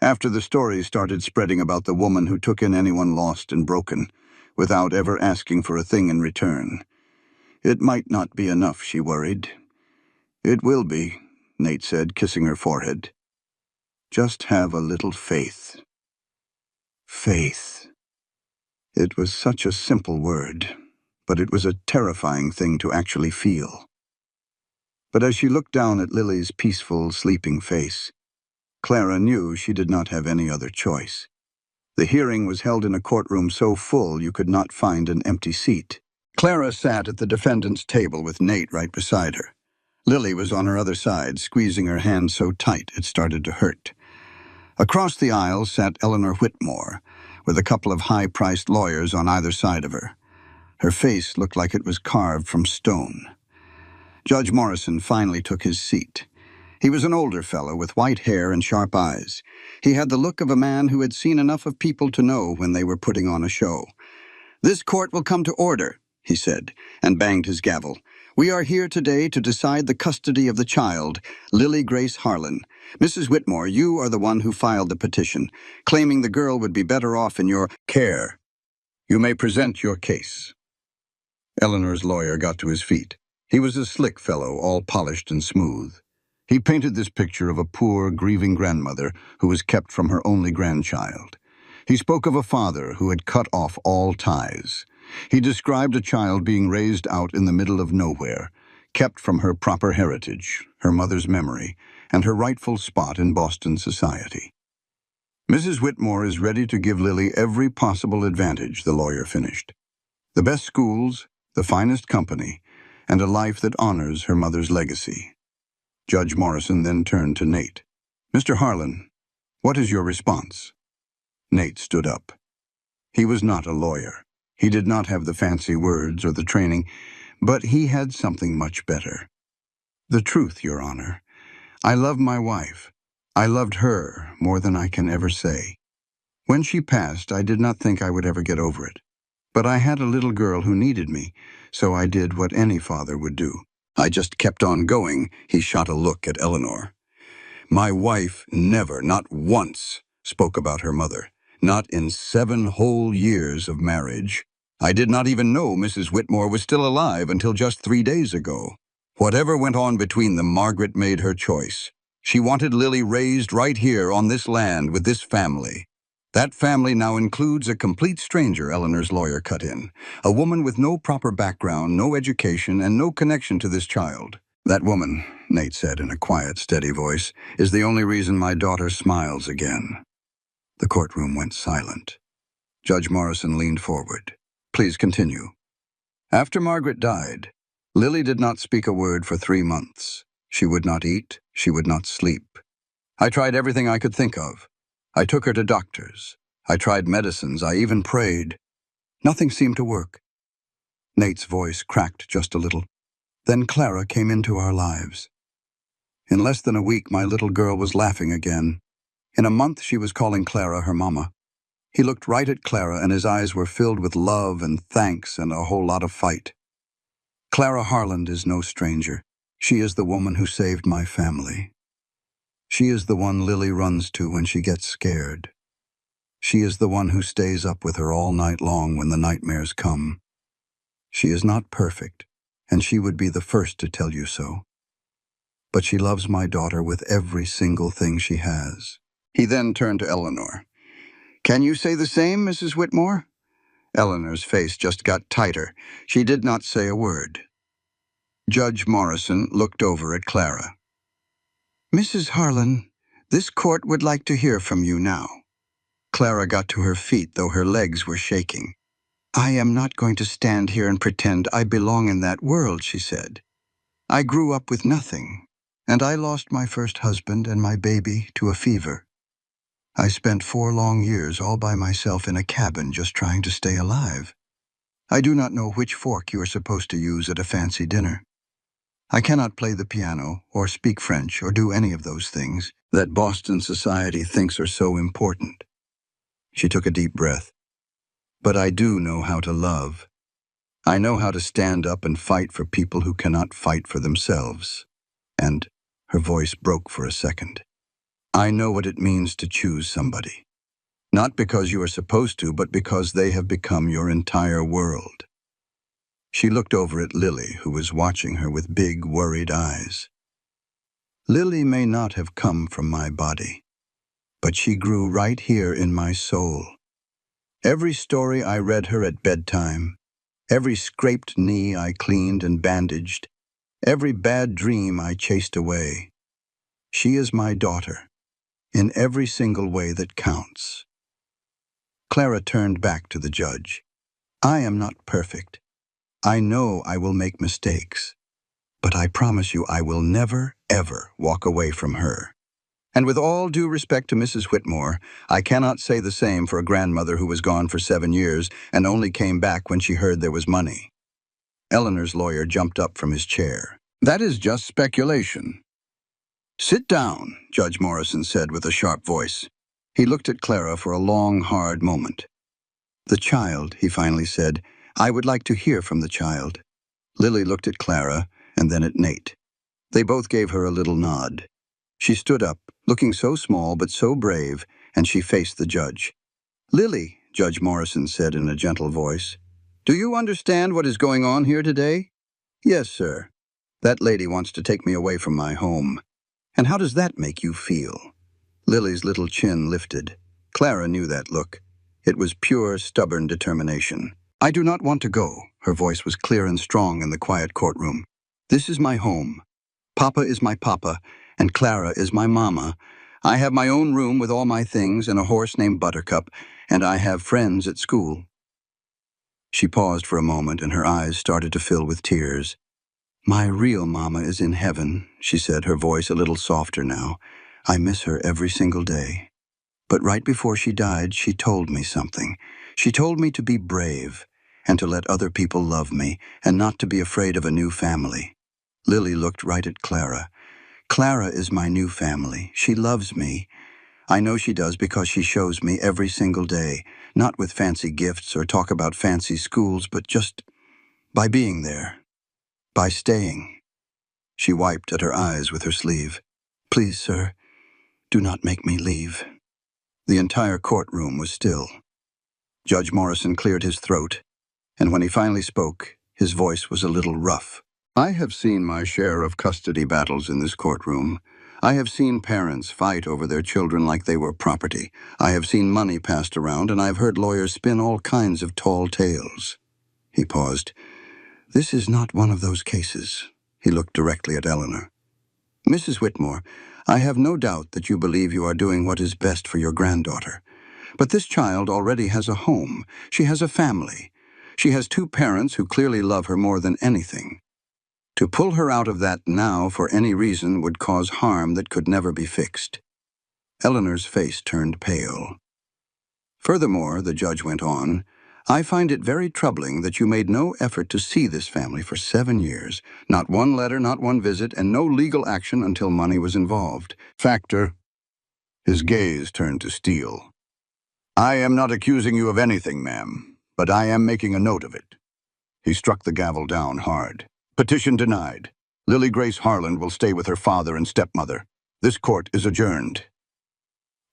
after the stories started spreading about the woman who took in anyone lost and broken, without ever asking for a thing in return. It might not be enough, she worried. It will be, Nate said, kissing her forehead. Just have a little faith. Faith. It was such a simple word, but it was a terrifying thing to actually feel. But as she looked down at Lily's peaceful, sleeping face, Clara knew she did not have any other choice. The hearing was held in a courtroom so full you could not find an empty seat. Clara sat at the defendant's table with Nate right beside her. Lily was on her other side, squeezing her hand so tight it started to hurt. Across the aisle sat Eleanor Whitmore, with a couple of high-priced lawyers on either side of her. Her face looked like it was carved from stone. Judge Morrison finally took his seat. He was an older fellow with white hair and sharp eyes. He had the look of a man who had seen enough of people to know when they were putting on a show. "This court will come to order," he said, and banged his gavel. "We are here today to decide the custody of the child, Lily Grace Harlan. Mrs. Whitmore, you are the one who filed the petition, claiming the girl would be better off in your care. You may present your case." Eleanor's lawyer got to his feet. He was a slick fellow, all polished and smooth. He painted this picture of a poor, grieving grandmother who was kept from her only grandchild. He spoke of a father who had cut off all ties. He described a child being raised out in the middle of nowhere, kept from her proper heritage, her mother's memory, and her rightful spot in Boston society. "Mrs. Whitmore is ready to give Lily every possible advantage," the lawyer finished. "The best schools, the finest company, and a life that honors her mother's legacy." Judge Morrison then turned to Nate. "Mr. Harlan, what is your response?" Nate stood up. He was not a lawyer. He did not have the fancy words or the training, but he had something much better. "The truth, Your Honor. I love my wife. I loved her more than I can ever say. When she passed, I did not think I would ever get over it. But I had a little girl who needed me, so I did what any father would do. I just kept on going." He shot a look at Eleanor. "My wife never, not once, spoke about her mother. Not in 7 whole years of marriage. I did not even know Mrs. Whitmore was still alive until just 3 days ago. Whatever went on between them, Margaret made her choice. She wanted Lily raised right here on this land with this family. That family now includes a complete stranger," Eleanor's lawyer cut in. "A woman with no proper background, no education, and no connection to this child." "That woman," Nate said in a quiet, steady voice, "is the only reason my daughter smiles again." The courtroom went silent. Judge Morrison leaned forward. "Please continue." "After Margaret died, Lily did not speak a word for 3 months. She would not eat, she would not sleep. I tried everything I could think of. I took her to doctors. I tried medicines. I even prayed. Nothing seemed to work." Nate's voice cracked just a little. "Then Clara came into our lives. In less than a week, my little girl was laughing again. In a month, she was calling Clara her mama. He looked right at Clara, and his eyes were filled with love and thanks and a whole lot of fight. Clara Harlan is no stranger. She is the woman who saved my family. She is the one Lily runs to when she gets scared. She is the one who stays up with her all night long when the nightmares come. She is not perfect, and she would be the first to tell you so. But she loves my daughter with every single thing she has." He then turned to Eleanor. "Can you say the same, Mrs. Whitmore?" Eleanor's face just got tighter. She did not say a word. Judge Morrison looked over at Clara. "Mrs. Harlan, this court would like to hear from you now." Clara got to her feet, though her legs were shaking. "I am not going to stand here and pretend I belong in that world," she said. "I grew up with nothing, And I lost my first husband and my baby to a fever. I spent 4 long years all by myself in a cabin just trying to stay alive. I do not know which fork you are supposed to use at a fancy dinner. I cannot play the piano or speak French or do any of those things that Boston society thinks are so important. She took a deep breath. But I do know how to love. I know how to stand up and fight for people who cannot fight for themselves. And her voice broke for a second. I know what it means to choose somebody. Not because you are supposed to, but because they have become your entire world. She looked over at Lily, who was watching her with big, worried eyes. Lily may not have come from my body, but she grew right here in my soul. Every story I read her at bedtime, every scraped knee I cleaned and bandaged, every bad dream I chased away. She is my daughter, in every single way that counts. Clara turned back to the judge. I am not perfect. I know I will make mistakes, but I promise you I will never, ever walk away from her. And with all due respect to Mrs. Whitmore, I cannot say the same for a grandmother who was gone for 7 years and only came back when she heard there was money. Eleanor's lawyer jumped up from his chair. That is just speculation. Sit down, Judge Morrison said with a sharp voice. He looked at Clara for a long, hard moment. The child, he finally said. I would like to hear from the child. Lily looked at Clara and then at Nate. They both gave her a little nod. She stood up, looking so small but so brave, and she faced the judge. Lily, Judge Morrison said in a gentle voice, do you understand what is going on here today? Yes, sir. That lady wants to take me away from my home. And how does that make you feel? Lily's little chin lifted. Clara knew that look. It was pure, stubborn determination. I do not want to go. Her voice was clear and strong in the quiet courtroom. This is my home. Papa is my papa, and Clara is my mama. I have my own room with all my things and a horse named Buttercup, and I have friends at school. She paused for a moment, and her eyes started to fill with tears. My real mama is in heaven, she said, her voice a little softer now. I miss her every single day. But right before she died, she told me something. She told me to be brave, and to let other people love me, and not to be afraid of a new family. Lily looked right at Clara. Clara is my new family. She loves me. I know she does because she shows me every single day, not with fancy gifts or talk about fancy schools, but just by being there, by staying. She wiped at her eyes with her sleeve. Please, sir, do not make me leave. The entire courtroom was still. Judge Morrison cleared his throat, and when he finally spoke, his voice was a little rough. I have seen my share of custody battles in this courtroom. I have seen parents fight over their children like they were property. I have seen money passed around, and I've heard lawyers spin all kinds of tall tales. He paused. This is not one of those cases. He looked directly at Eleanor. Mrs. Whitmore, I have no doubt that you believe you are doing what is best for your granddaughter. But this child already has a home. She has a family. She has 2 parents who clearly love her more than anything. To pull her out of that now for any reason would cause harm that could never be fixed. Eleanor's face turned pale. Furthermore, the judge went on, I find it very troubling that you made no effort to see this family for 7 years, not one letter, not one visit, and no legal action until money was involved. Factor. His gaze turned to steel. I am not accusing you of anything, ma'am, but I am making a note of it. He struck the gavel down hard. Petition denied. Lily Grace Harland will stay with her father and stepmother. This court is adjourned.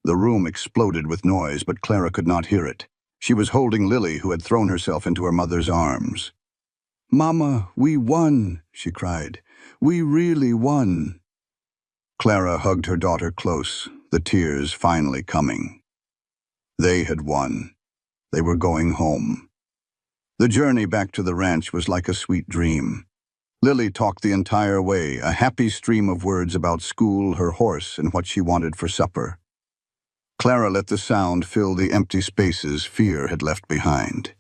The room exploded with noise, but Clara could not hear it. She was holding Lily, who had thrown herself into her mother's arms. Mama, we won, she cried. We really won. Clara hugged her daughter close, the tears finally coming. They had won. They were going home. The journey back to the ranch was like a sweet dream. Lily talked the entire way, a happy stream of words about school, her horse, and what she wanted for supper. Clara let the sound fill the empty spaces fear had left behind.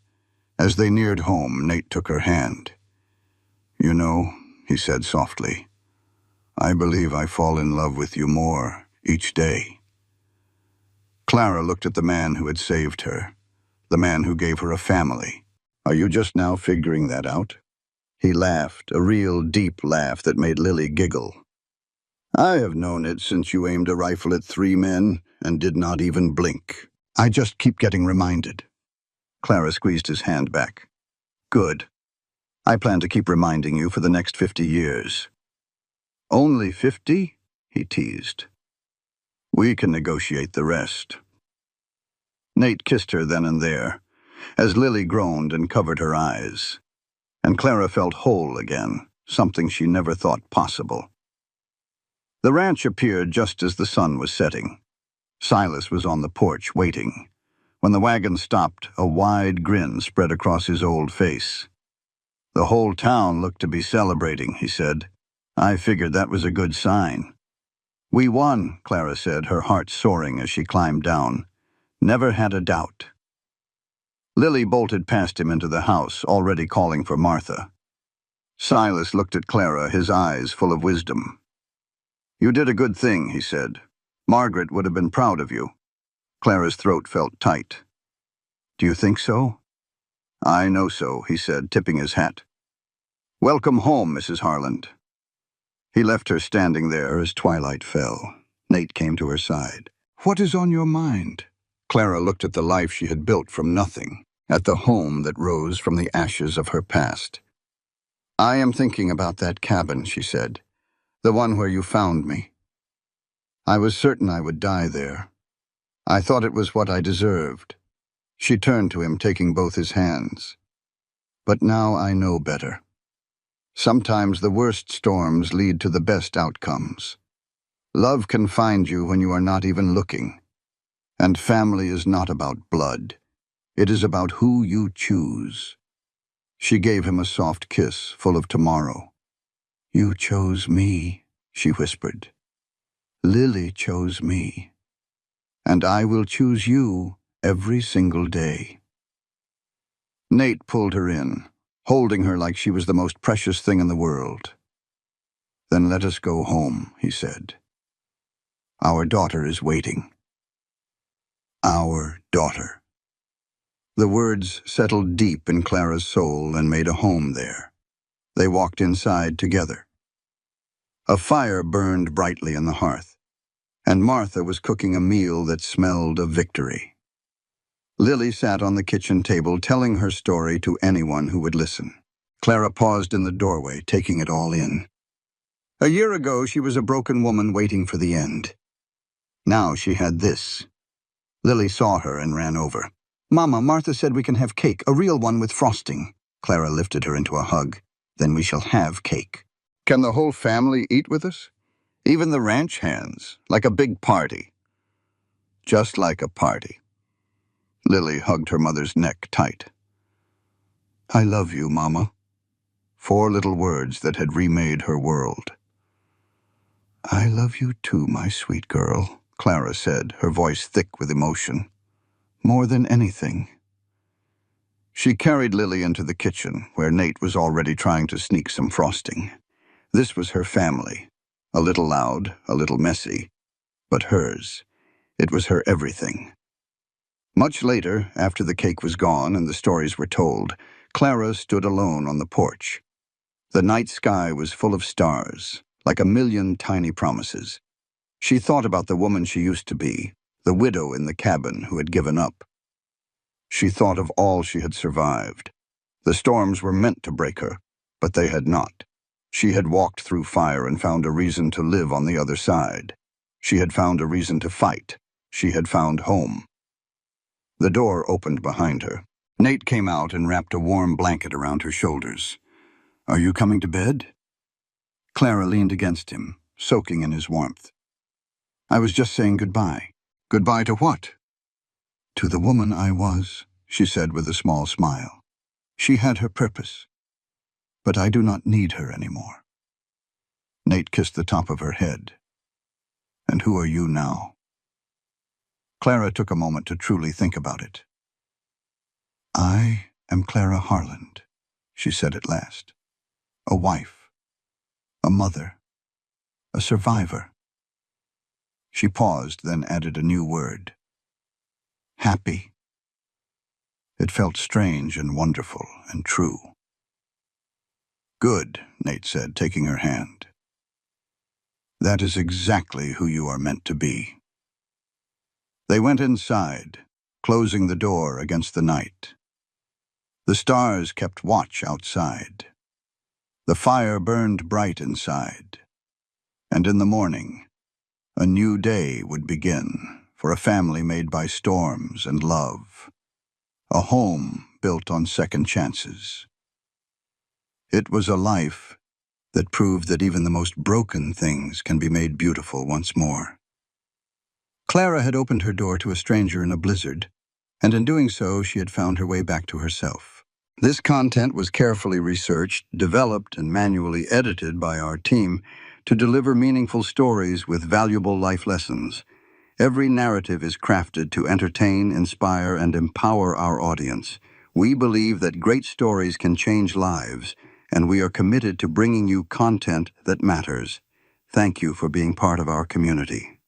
As they neared home, Nate took her hand. You know, he said softly, I believe I fall in love with you more each day. Clara looked at the man who had saved her, the man who gave her a family. Are you just now figuring that out? He laughed, a real deep laugh that made Lily giggle. I have known it since you aimed a rifle at 3 men and did not even blink. I just keep getting reminded. Clara squeezed his hand back. Good. I plan to keep reminding you for the next 50 years. Only 50? He teased. We can negotiate the rest. Nate kissed her then and there, as Lily groaned and covered her eyes. And Clara felt whole again, something she never thought possible. The ranch appeared just as the sun was setting. Silas was on the porch, waiting. When the wagon stopped, a wide grin spread across his old face. The whole town looked to be celebrating, he said. I figured that was a good sign. We won, Clara said, her heart soaring as she climbed down. Never had a doubt. Lily bolted past him into the house, already calling for Martha. Silas looked at Clara, his eyes full of wisdom. You did a good thing, he said. Margaret would have been proud of you. Clara's throat felt tight. Do you think so? I know so, he said, tipping his hat. Welcome home, Mrs. Harland. He left her standing there as twilight fell. Nate came to her side. What is on your mind? Clara looked at the life she had built from nothing, at the home that rose from the ashes of her past. I am thinking about that cabin, she said. The one where you found me. I was certain I would die there. I thought it was what I deserved. She turned to him, taking both his hands. But now I know better. Sometimes the worst storms lead to the best outcomes. Love can find you when you are not even looking. And family is not about blood. It is about who you choose. She gave him a soft kiss, full of tomorrow. You chose me, she whispered. Lily chose me. And I will choose you every single day. Nate pulled her in, holding her like she was the most precious thing in the world. Then let us go home, he said. Our daughter is waiting. Our daughter. The words settled deep in Clara's soul and made a home there. They walked inside together. A fire burned brightly in the hearth, and Martha was cooking a meal that smelled of victory. Lily sat on the kitchen table telling her story to anyone who would listen. Clara paused in the doorway, taking it all in. A year ago, she was a broken woman waiting for the end. Now she had this. Lily saw her and ran over. Mama, Martha said we can have cake, a real one with frosting. Clara lifted her into a hug. Then we shall have cake. Can the whole family eat with us? Even the ranch hands, like a big party. Just like a party. Lily hugged her mother's neck tight. I love you, Mama. 4 little words that had remade her world. I love you too, my sweet girl, Clara said, her voice thick with emotion. More than anything. She carried Lily into the kitchen, where Nate was already trying to sneak some frosting. This was her family. A little loud, a little messy, but hers. It was her everything. Much later, after the cake was gone and the stories were told, Clara stood alone on the porch. The night sky was full of stars, like a million tiny promises. She thought about the woman she used to be, the widow in the cabin who had given up. She thought of all she had survived. The storms were meant to break her, but they had not. She had walked through fire and found a reason to live on the other side. She had found a reason to fight. She had found home. The door opened behind her. Nate came out and wrapped a warm blanket around her shoulders. Are you coming to bed? Clara leaned against him, soaking in his warmth. I was just saying goodbye. Goodbye to what? To the woman I was, she said with a small smile. She had her purpose. But I do not need her anymore. Nate kissed the top of her head. And who are you now? Clara took a moment to truly think about it. I am Clara Harland, she said at last. A wife. A mother. a survivor. She paused, then added a new word. Happy. It felt strange and wonderful and true. Good, Nate said, taking her hand. That is exactly who you are meant to be. They went inside, closing the door against the night. The stars kept watch outside. The fire burned bright inside. And in the morning, a new day would begin for a family made by storms and love, a home built on second chances. It was a life that proved that even the most broken things can be made beautiful once more. Clara had opened her door to a stranger in a blizzard, and in doing so, she had found her way back to herself. This content was carefully researched, developed, and manually edited by our team to deliver meaningful stories with valuable life lessons. Every narrative is crafted to entertain, inspire, and empower our audience. We believe that great stories can change lives, and we are committed to bringing you content that matters. Thank you for being part of our community.